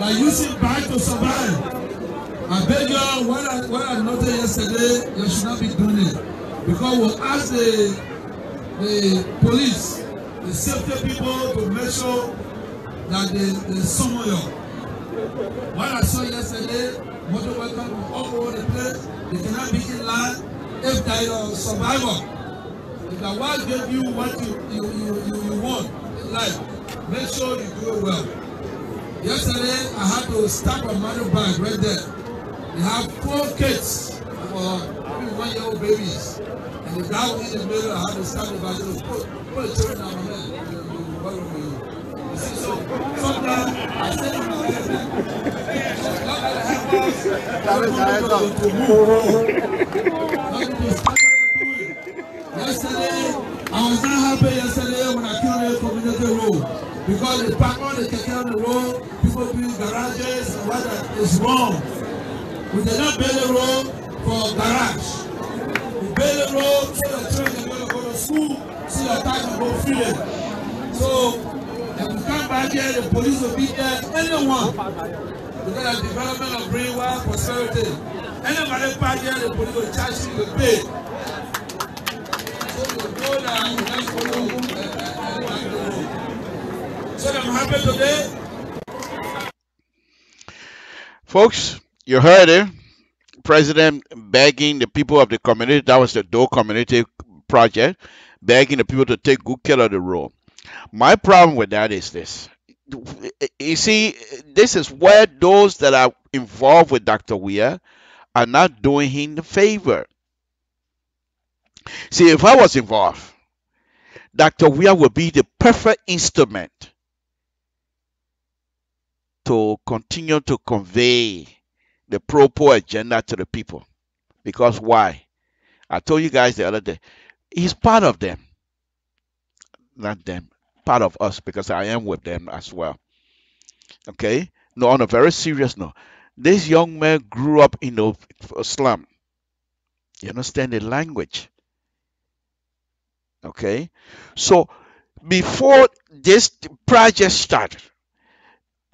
Speaker 8: are using bike to survive. I beg y'all, what I noted yesterday, you should not be doing it. Because we'll ask the police, the safety people to make sure that they summon you. What I saw yesterday, motor workers were all over the place. They cannot be in line if they are a survivor. If the world gave you what you want in life, make sure you do it well. Yesterday, I had to stop a mother bag right there. They have 4 kids for 1-year-old babies. And the guy in the middle, I had to stop the bag. Put the children down on there. You see, so sometimes I say to my husband, not at the house, to move. Yesterday, I was not happy yesterday when I came here for community road. Because they park all the keke on the road, people build garages, and what that is wrong. We did not build a road for garage. We build a road so the children are going to go to school, so the time can go freely. So, if we come back here, the police will be there, anyone. Because of development of brainwash prosperity. Anybody back here, the police will charge you to pay. So you go down, you just follow and back the road. So I'm happy today.
Speaker 4: Folks, you heard it. President begging the people of the community, that was the Doe Community Project, begging the people to take good care of the road. My problem with that is this. You see, this is where those that are involved with Dr. Weir are not doing him the favor. See, if I was involved, Dr. Weir would be the perfect instrument to continue to convey the pro-poor agenda to the people. Because why? I told you guys the other day, he's part of them. Not them, part of us, because I am with them as well. Okay? No, on a very serious note, this young man grew up in a slum. You understand the language? Okay? So, before this project started,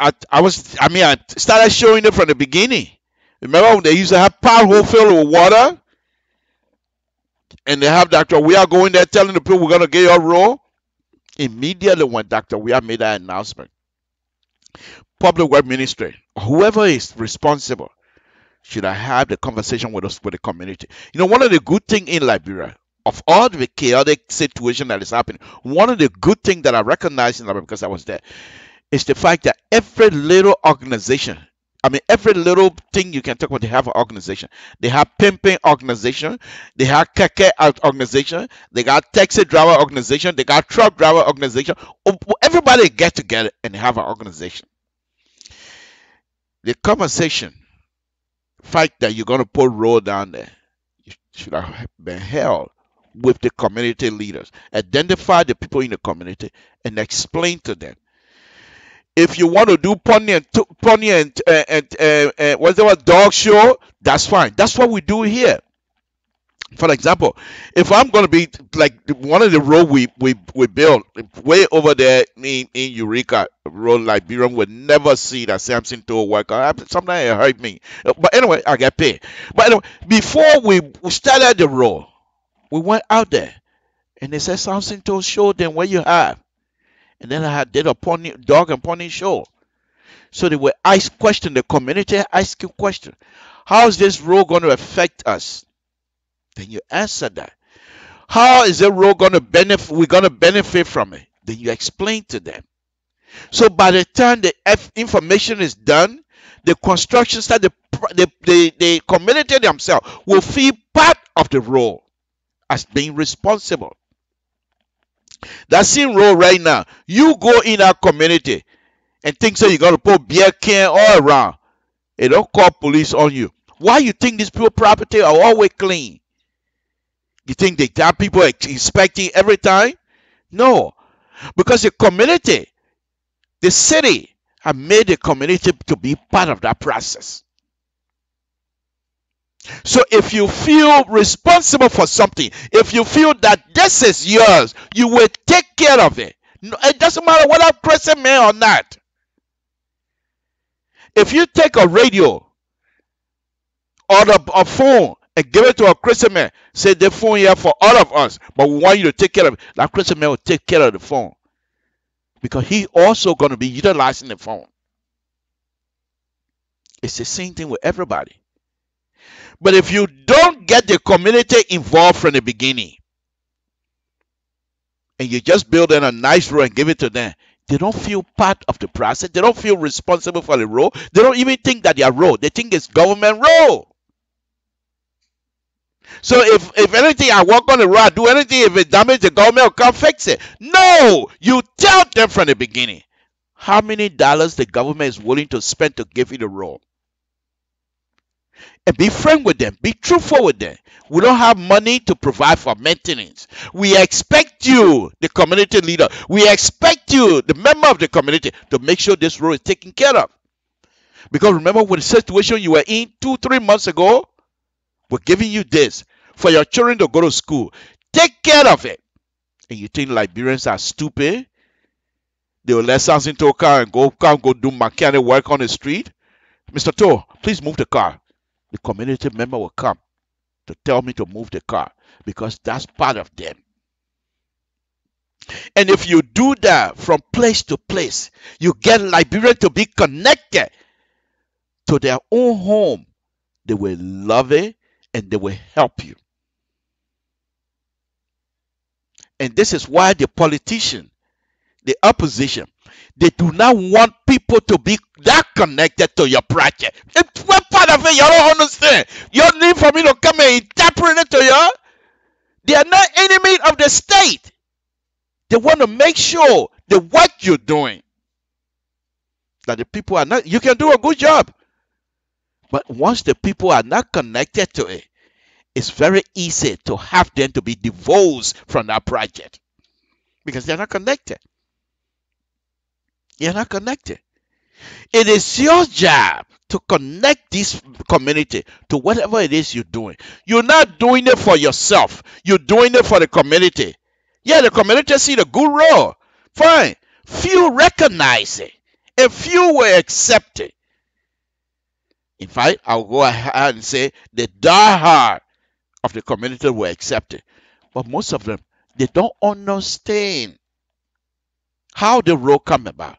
Speaker 4: I started showing it from the beginning. Remember when they used to have pot hole filled with water? And they have Dr. Weir going there telling the people we're going to get your role? Immediately when Dr. Weir made that announcement, Public Work Ministry, whoever is responsible, should have had the conversation with us, with the community. You know, one of the good things in Liberia, of all the chaotic situation that is happening, one of the good things that I recognize in Liberia, because I was there, is the fact that every little organization, every little thing you can talk about, they have an organization. They have pimping organization, they have keke organization, they got taxi driver organization, they got truck driver organization. Everybody get together and they have an organization. The conversation, fact that you're going to put road down there, you should have been held with the community leaders. Identify the people in the community and explain to them. If you want to do pony and what's the dog show, that's fine. That's what we do here. For example, if I'm going to be like one of the road we built way over there in Eureka Road, Liberian would never see that Samson tool work. Sometimes it hurt me. But anyway, I get paid. But anyway, before we started the road, we went out there and they said, Samson tool, show them what you have. And then I did a dog and pony show. So they were question the community, asking question. How is this road going to affect us? Then you answer that. How is the road going to benefit? We're going to benefit from it. Then you explain to them. So by the time the information is done, the construction start, the community themselves will feel part of the road as being responsible. That same road right now, you go in our community and think so you're going to put beer can all around. They don't call police on you. Why you think these people property are always clean? You think they have people inspecting every time? No. Because the community, the city, have made the community to be part of that process. So if you feel responsible for something, if you feel that this is yours, you will take care of it. No, it doesn't matter whether I'm Christian man or not. If you take a radio or a phone and give it to a Christian man, say the phone here for all of us, but we want you to take care of it, that Christian man will take care of the phone. Because he also going to be utilizing the phone. It's the same thing with everybody. But if you don't get the community involved from the beginning, and you just build in a nice road and give it to them, They don't feel part of the process. They don't feel responsible for the road. They don't even think that their road. They think it's government road. So if anything, I walk on the road, I do anything, if it damages the government, will come fix it. No, you tell them from the beginning how many dollars the government is willing to spend to give you the road. And be frank with them. Be truthful with them. We don't have money to provide for maintenance. We expect you, the community leader, we expect you, the member of the community, to make sure this road is taken care of. Because remember with the situation you were in 2-3 months ago, we're giving you this for your children to go to school. Take care of it. And you think Liberians are stupid? They will let us into a car and go do mechanic work on the street. Mr. Toe, please move the car. The community member will come to tell me to move the car because that's part of them. And if you do that from place to place, you get Liberians to be connected to their own home. They will love it and they will help you. And this is why the politician, the opposition, they do not want people to be that connected to your project. It's one part of it you don't understand. You need for me to come and interpret it to you. They are not enemy of the state. They want to make sure the work you're doing, that the people are not, you can do a good job. But once the people are not connected to it, it's very easy to have them to be divorced from that project because they're not connected. You're not connected. It is your job to connect this community to whatever it is you're doing. You're not doing it for yourself. You're doing it for the community. Yeah, the community see the good role. Fine. Few recognize it. And few will accept it. In fact, I'll go ahead and say the diehard of the community will accept it. But most of them, they don't understand how the road come about.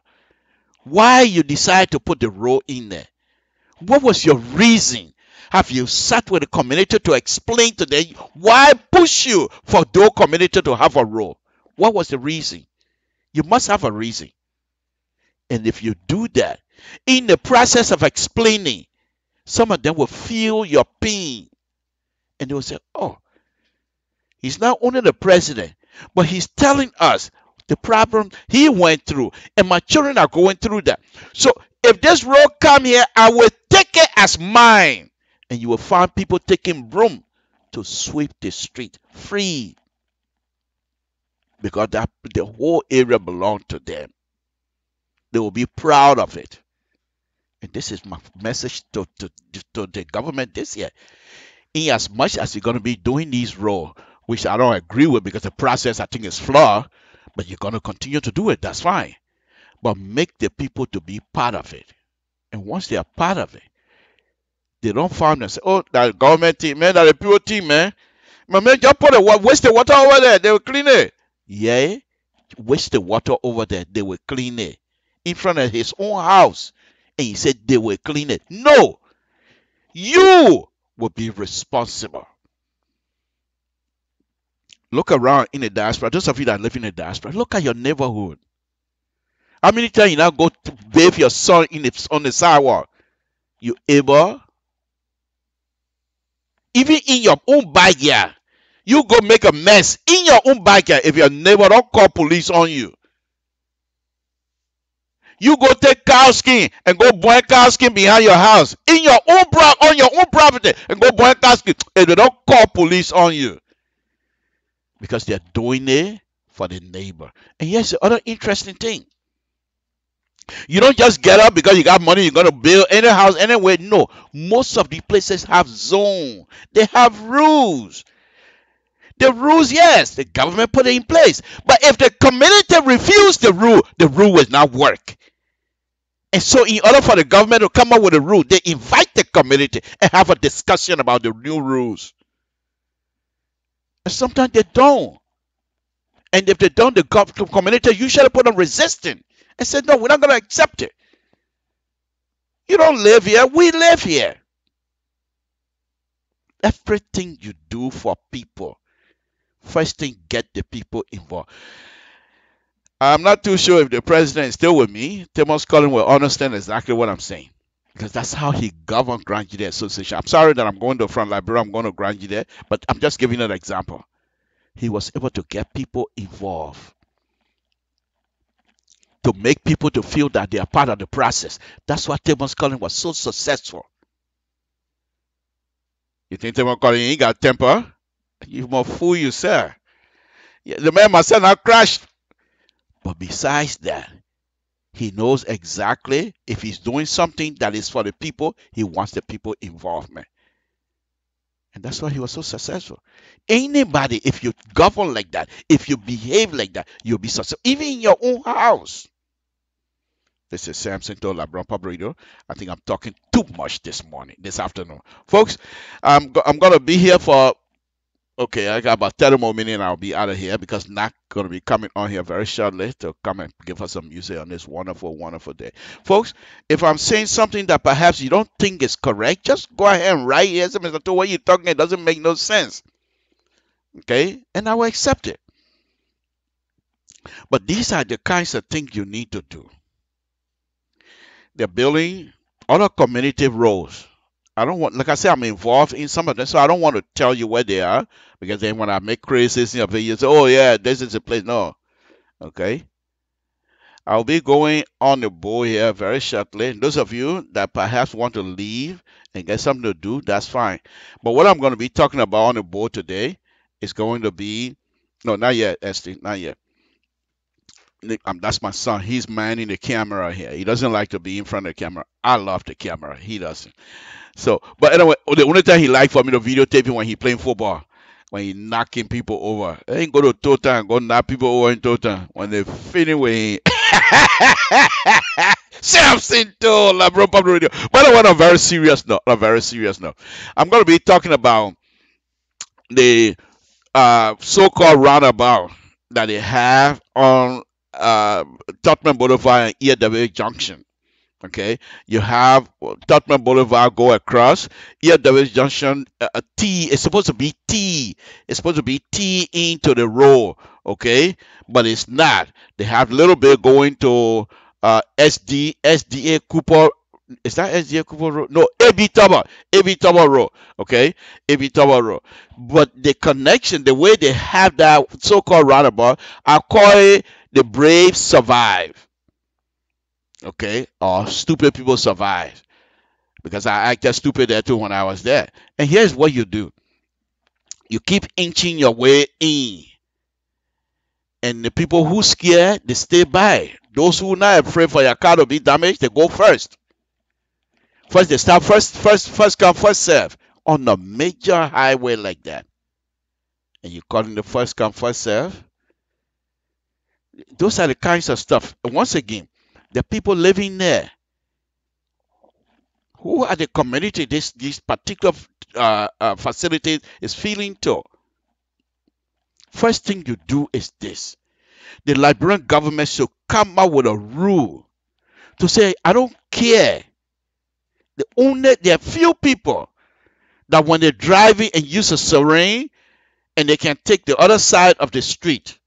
Speaker 4: Why you decide to put the road in there? What was your reason? Have you sat with the community to explain to them why push you for the community to have a road? What was the reason? You must have a reason. And if you do that, in the process of explaining, some of them will feel your pain. And they will say, oh, he's not only the president, but he's telling us the problem he went through, and my children are going through that. So if this road come here, I will take it as mine. And you will find people taking broom to sweep the street free. Because the whole area belongs to them. They will be proud of it. And this is my message to the government this year. In as much as you're going to be doing these roads, which I don't agree with because the process I think is flawed, but you're going to continue to do it, that's fine. But make the people to be part of it. And once they are part of it, they don't find and say, oh, that government team, man, that the people team, man. My man, just put waste the water over there, they will clean it. Yeah, waste the water over there, they will clean it. In front of his own house. And he said they will clean it. No, you will be responsible. Look around in the diaspora. Those of you that live in the diaspora, look at your neighborhood. How many times you now go to bathe your son on the sidewalk? You able? Even in your own backyard, you go make a mess in your own backyard if your neighbor don't call police on you. You go take cow skin and go boil cow skin behind your house in your own on your own property and go boil cow skin and they don't call police on you. Because they're doing it for the neighbor. And here's the other interesting thing. You don't just get up because you got money, you're going to build any house anywhere. No. Most of the places have zone. They have rules. The rules, yes, the government put it in place. But if the community refuse the rule will not work. And so in order for the government to come up with a rule, they invite the community and have a discussion about the new rules. And sometimes they don't. And if they don't, the community usually put on resistance and say, no, we're not going to accept it. You don't live here. We live here. Everything you do for people, first thing, get the people involved. I'm not too sure if the president is still with me. Thomas Collins will understand exactly what I'm saying. Because that's how he governed Grand Jide Association. I'm sorry that I'm going to from Liberia, I'm going to Grand Jide, but I'm just giving an example. He was able to get people involved, to make people to feel that they are part of the process. That's why Thomas Collins was so successful. You think Thomas Collins ain't got temper? You more fool you, sir. Yeah, the man must have not crashed. But besides that, he knows exactly if he's doing something that is for the people, he wants the people involvement. And that's why he was so successful. Anybody, if you govern like that, if you behave like that, you'll be successful. Even in your own house. This is Samson to LIBERIA Public Radio. I think I'm talking too much this afternoon. Folks, I'm going to be here for, okay, I got about 30 more minutes and I'll be out of here because Nak going to be coming on here very shortly to come and give us some music on this wonderful, wonderful day. Folks, if I'm saying something that perhaps you don't think is correct, just go ahead and write here. Mr. To what you're talking, it doesn't make no sense. Okay? And I will accept it. But these are the kinds of things you need to do. They're building other community roles. I don't want, like I said, I'm involved in some of them, so I don't want to tell you where they are, because then when I make criticism of it, you say, oh yeah, this is the place. No. Okay. I'll be going on the board here very shortly. And those of you that perhaps want to leave and get something to do, that's fine. But what I'm going to be talking about on the board today is going to be, no, not yet, Esther, not yet. That's my son. He's manning the camera here. He doesn't like to be in front of the camera. I love the camera. He doesn't. So, but anyway, the only time he liked for me to videotape him when he playing football, when he knocking people over. I ain't go to Tota and go knock people over in Tota. When they finish with him. Samson to LIBERIA Public Radio. But on a very serious note, I'm going to be talking about the so-called roundabout that they have on Tottenham Boulevard and EW Junction. Okay, you have Tottenham Boulevard go across EW Junction. T is supposed to be T. It's supposed to be T into the road. Okay, but it's not. They have a little bit going to SDA Cooper. Is that SDA Cooper Road? No, AB Tower Road. Okay, AB Tower Road. But the connection, the way they have that so-called roundabout, I call it the brave survive. Okay, or stupid people survive. Because I acted stupid there too when I was there. And here's what you do. You keep inching your way in. And the people who scared, they stay by. Those who are not afraid for your car to be damaged, they go first. First, they start first come, first serve. On a major highway like that. And you call it the first come, first serve. Those are the kinds of stuff. And once again, the people living there, who are the community this particular facility is feeling to. First thing you do is this. The Liberian government should come out with a rule to say, I don't care. There are few people that when they're driving and use a siren and they can take the other side of the street,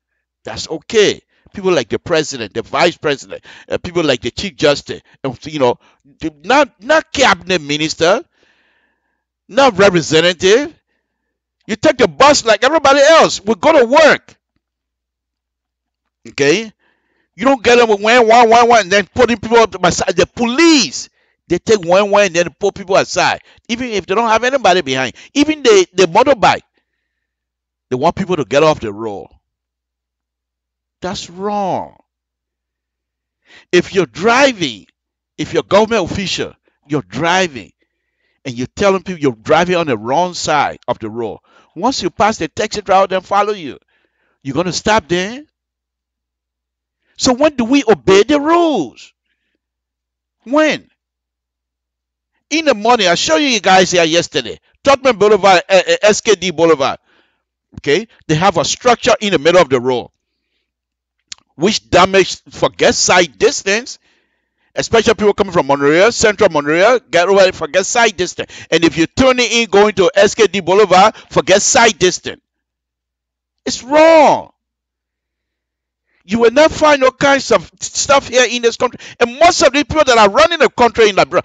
Speaker 4: that's okay. People like the president, the vice president, people like the chief justice, you know, not cabinet minister, not representative. You take the bus like everybody else. We go to work. Okay? You don't get them with one, and then putting people up to my side. The police, they take one, and then put people aside. Even if they don't have anybody behind. Even the motorbike, they want people to get off the road. That's wrong. If you're driving, if you're a government official, you're driving, and you're telling people you're driving on the wrong side of the road. Once you pass the taxi driver, then follow you. You're going to stop there? So when do we obey the rules? When? In the morning, I showed you guys here yesterday. Tottenham Boulevard, SKD Boulevard. Okay? They have a structure in the middle of the road, which damage, forget sight distance, especially people coming from Monrovia, Central Monrovia, get over, forget sight distance. And if you're turning in going to SKD Boulevard, forget sight distance. It's wrong. You will not find all kinds of stuff here in this country. And most of the people that are running the country in Liberia,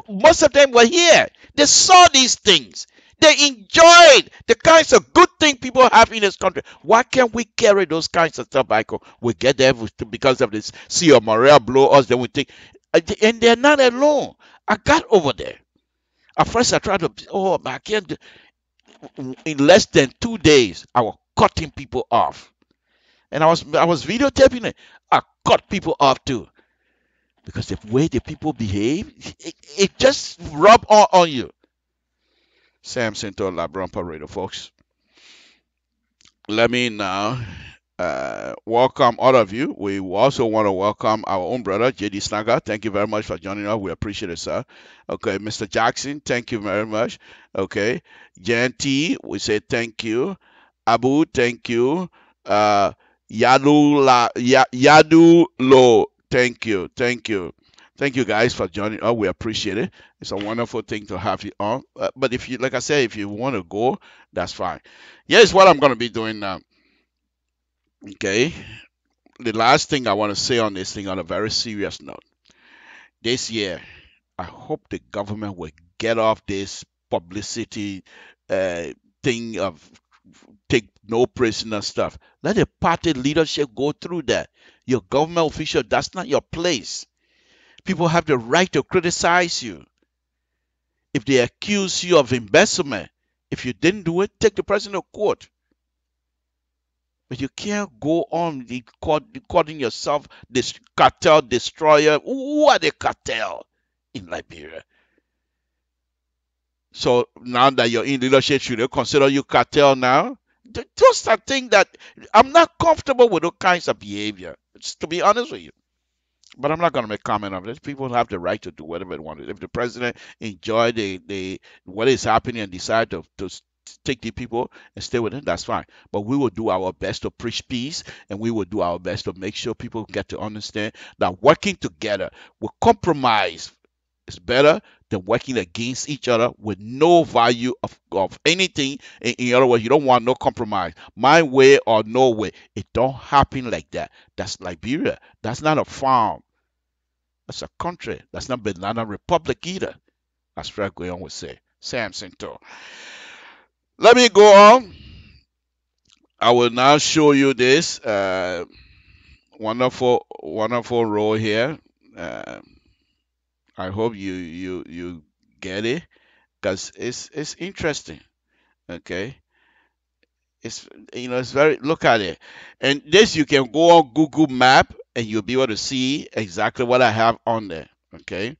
Speaker 4: most of them were here. They saw these things. They enjoyed the kinds of good things people have in this country. Why can't we carry those kinds of stuff back home? We get there because of this sea of morale blow us, then we think, and they're not alone. I got over there. At first I tried to, I can't do. In less than 2 days, I was cutting people off. And I was videotaping it. I cut people off too. Because the way the people behave, it just rub on you. Sam Center, LIBERIA Radio, folks. Let me now welcome all of you. We also want to welcome our own brother, JD Snaga. Thank you very much for joining us. We appreciate it, sir. Okay, Mr. Jackson, thank you very much. Okay, Jan T, we say thank you. Abu, thank you. Yadulo, thank you. Thank you guys for joining us. We appreciate it. It's a wonderful thing to have you on. But if you, like I said, if you want to go, that's fine. Here's what I'm going to be doing now. Okay. The last thing I want to say on this thing on a very serious note. This year, I hope the government will get off this publicity thing of take no prisoner stuff. Let the party leadership go through that. Your government official, that's not your place. People have the right to criticize you. If they accuse you of embezzlement, if you didn't do it, take the president to court. But you can't go on calling yourself this cartel destroyer. Who are the cartel in Liberia? So now that you're in leadership, should they consider you cartel now? Those are things that I'm not comfortable with those kinds of behavior, to be honest with you. But I'm not going to make comment on this. People have the right to do whatever they want. If the president enjoy what is happening and decide to take the people and stay with them, that's fine. But we will do our best to preach peace, and we will do our best to make sure people get to understand that working together with compromise is better than working against each other with no value of anything. In other words, you don't want no compromise. My way or no way. It don't happen like that. That's Liberia. That's not a farm. That's a country. That's not Banana Republic either. As Fred Guyon would say. Sam Center. Let me go on. I will now show you this wonderful roll here. I hope you get it, because it's interesting. Okay, it's very, look at it. And this, you can go on Google Map and you'll be able to see exactly what I have on there. Okay,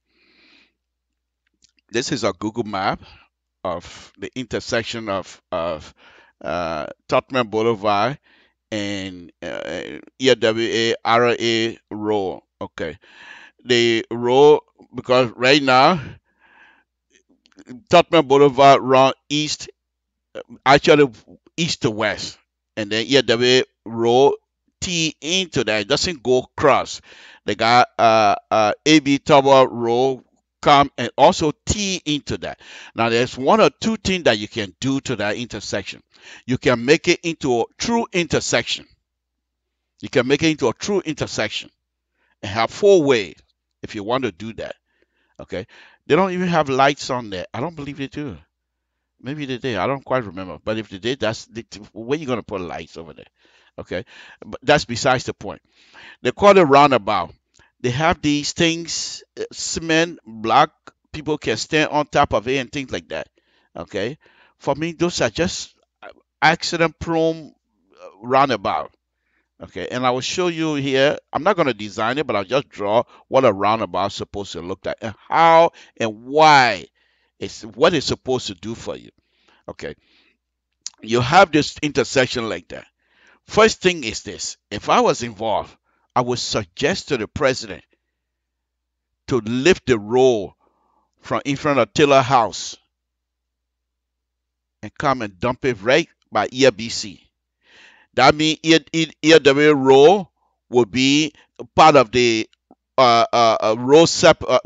Speaker 4: this is a Google Map of the intersection of Tottenham Boulevard and EWA RA Road. Okay, the road, because right now Tottenham Boulevard run east, actually east to west, and then EWA Road T into that. It doesn't go across. They got AB Tower Road come and also T into that. Now there's one or two things that you can do to that intersection. You can make it into a true intersection. You can make it into a true intersection and have 4 ways if you want to do that. Okay, they don't even have lights on there. I don't believe they do. Maybe they did. I don't quite remember. But if they did, that's where you're gonna put lights over there. Okay, but that's besides the point. They call it roundabout. They have these things, cement block. People can stand on top of it and things like that. Okay, for me, those are just accident-prone roundabout. Okay, and I will show you here. I'm not going to design it, but I'll just draw what a roundabout is supposed to look like and how and why what it's supposed to do for you. Okay, you have this intersection like that. First thing is this. If I was involved, I would suggest to the president to lift the road from in front of Taylor House and come and dump it right by EBC. That means EW Road will be part of the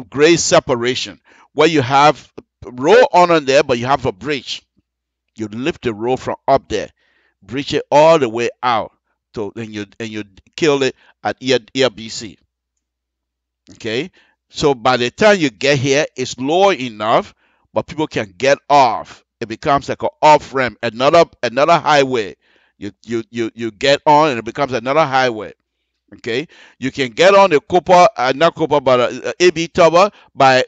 Speaker 4: grade separation, where you have road on there, but you have a bridge. You lift the road from up there, bridge it all the way out and you kill it at ERBC. Okay, so by the time you get here, it's low enough, but people can get off. It becomes like an off ramp, another highway. You get on, and it becomes another highway. Okay, you can get on the Cooper, not Cooper, but AB Tower by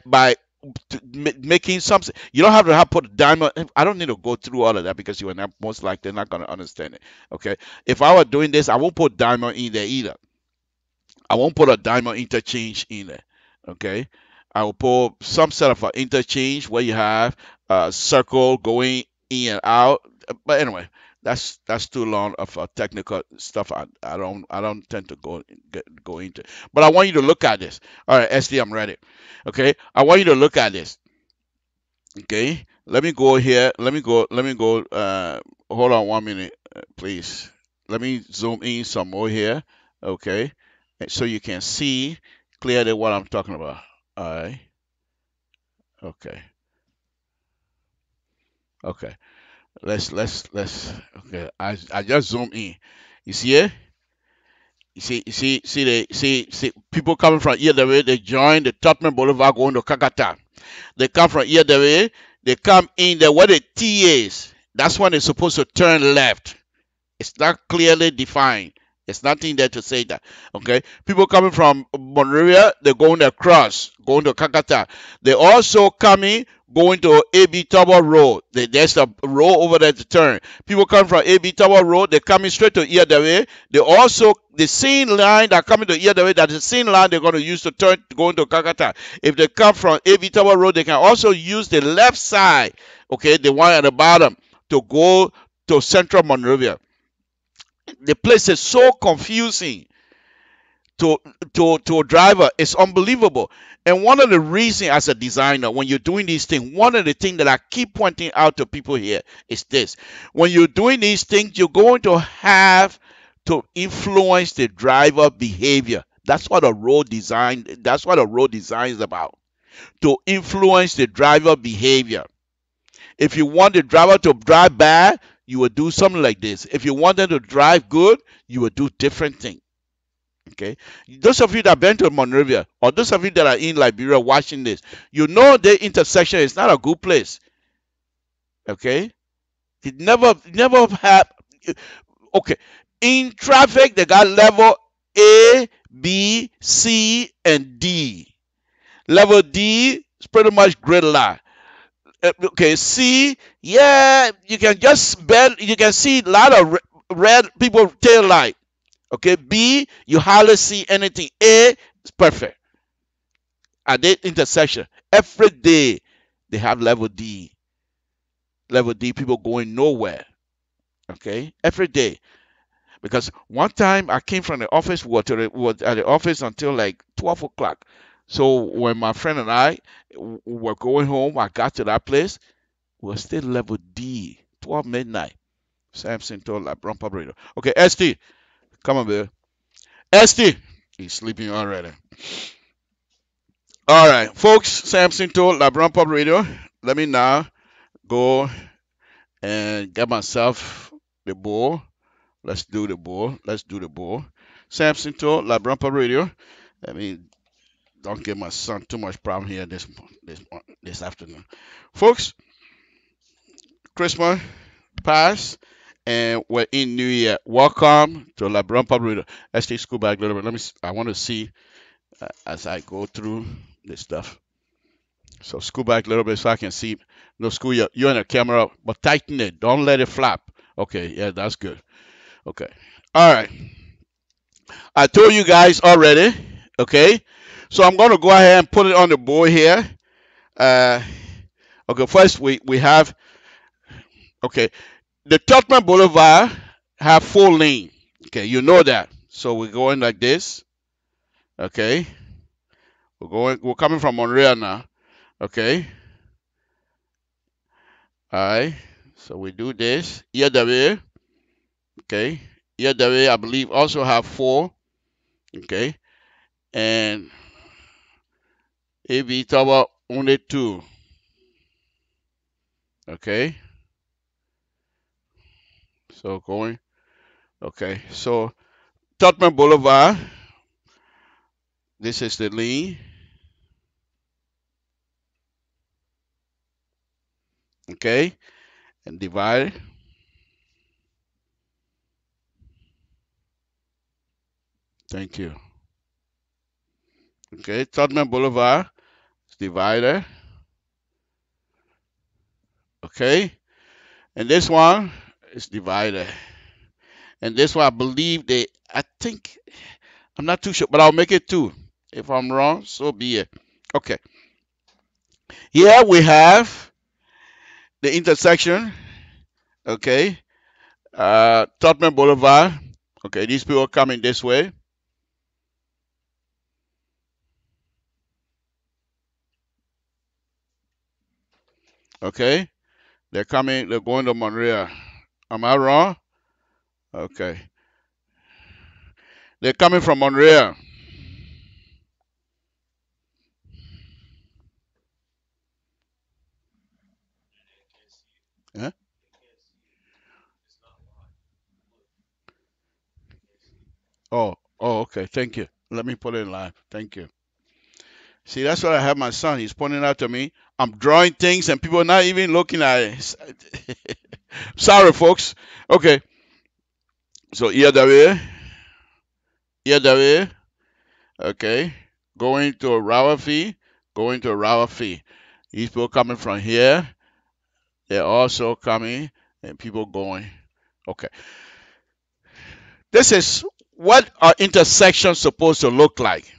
Speaker 4: making something. You don't have to put a diamond. I don't need to go through all of that because you are not most likely not going to understand it. Okay, if I were doing this, I won't put diamond in there either. I won't put a diamond interchange in there. Okay, I will put some sort of an interchange where you have a circle going in and out. But anyway, that's too long of a technical stuff. I don't tend to go into. But I want you to look at this. All right, SD, I'm ready. Okay, I want you to look at this. Okay, let me go here. Let me go. Hold on 1 minute, please. Let me zoom in some more here. Okay, so you can see clearly what I'm talking about. All right. Okay. Okay. Let's. Okay. I just zoom in. You see it? See people coming from either way. They join the Tottenham Boulevard going to Kakata. They come from either way. They come in there where the T is. That's when they're supposed to turn left. It's not clearly defined. There's nothing there to say that. Okay. People coming from Monrovia, they're going across, going to Kakata. They're also coming, going to AB Tower Road. There's a road over there to turn. People coming from AB Tower Road, they're coming straight to Iadawe. They also, the same line that coming to Iadawe, that's the same line they're going to use to turn, going to Kakata. If they come from AB Tower Road, they can also use the left side, okay, the one at the bottom, to go to Central Monrovia. The place is so confusing to a driver. It's unbelievable. And one of the reasons, as a designer, when you're doing these things, one of the things that I keep pointing out to people here is this: when you're doing these things, you're going to have to influence the driver behavior. That's what a road design is about. To influence the driver behavior. If you want the driver to drive bad, you will do something like this. If you want them to drive good, you will do different things. Okay? Those of you that have been to Monrovia, or those of you that are in Liberia watching this, you know the intersection is not a good place. Okay? It never have. Okay. In traffic, they got level A, B, C, and D. Level D is pretty much gridlock. Okay, C, yeah, you can just you can see a lot of red people tail light. Okay, B, you hardly see anything. A is perfect. At the intersection, every day they have level D. Level D, people going nowhere. Okay, every day. Because one time I came from the office, was at the office until like 12 o'clock. So when my friend and I were going home, I got to that place. We're still level D, 12 midnight. Samson told LIBERIA Public Radio. Okay, ST, come on, baby. ST, he's sleeping already. All right, folks, Samson told LIBERIA Public Radio. Let me now go and get myself the bowl. Let's do the bowl. Samson told LIBERIA Public Radio. Let me don't give my son too much problem here this afternoon. Folks, Christmas passed, and we're in New Year. Welcome to LIBERIA Public Radio. Let's take school back a little bit. I want to see as I go through this stuff. So school back a little bit so I can see. No, school, you're in the camera, but tighten it. Don't let it flap. Okay, yeah, that's good. Okay. All right. I told you guys already. Okay. So I'm going to go ahead and put it on the board here. Okay, first we have, okay, the Tottenham Boulevard have 4 lanes. Okay, you know that. So we're going like this. Okay. We're coming from Monrovia now. Okay. Alright. So we do this. ERW. Okay. ERW, I believe, also have 4. Okay. And AB Tower only 2. Okay. So going. Okay. So Tottenham Boulevard. This is the lean. Okay, and divide. Thank you. Okay, Tottenham Boulevard is divided. Okay, and this one is divided. And this one, I believe I think, I'm not too sure, but I'll make it 2. If I'm wrong, so be it. Okay. Here we have the intersection. Okay. Tottenham Boulevard. Okay, these people are coming this way. Okay. They're going to Monreal. Am I wrong? Okay. They're coming from Monreal. Huh? Oh, okay. Thank you. Let me put it in live. Thank you. See, that's what I have my son. He's pointing out to me. I'm drawing things and people are not even looking at it. Sorry, folks. Okay. So, here there is. Okay. Going to Rawafi. These people coming from here. They're also coming and people going. Okay. This is what our intersection supposed to look like.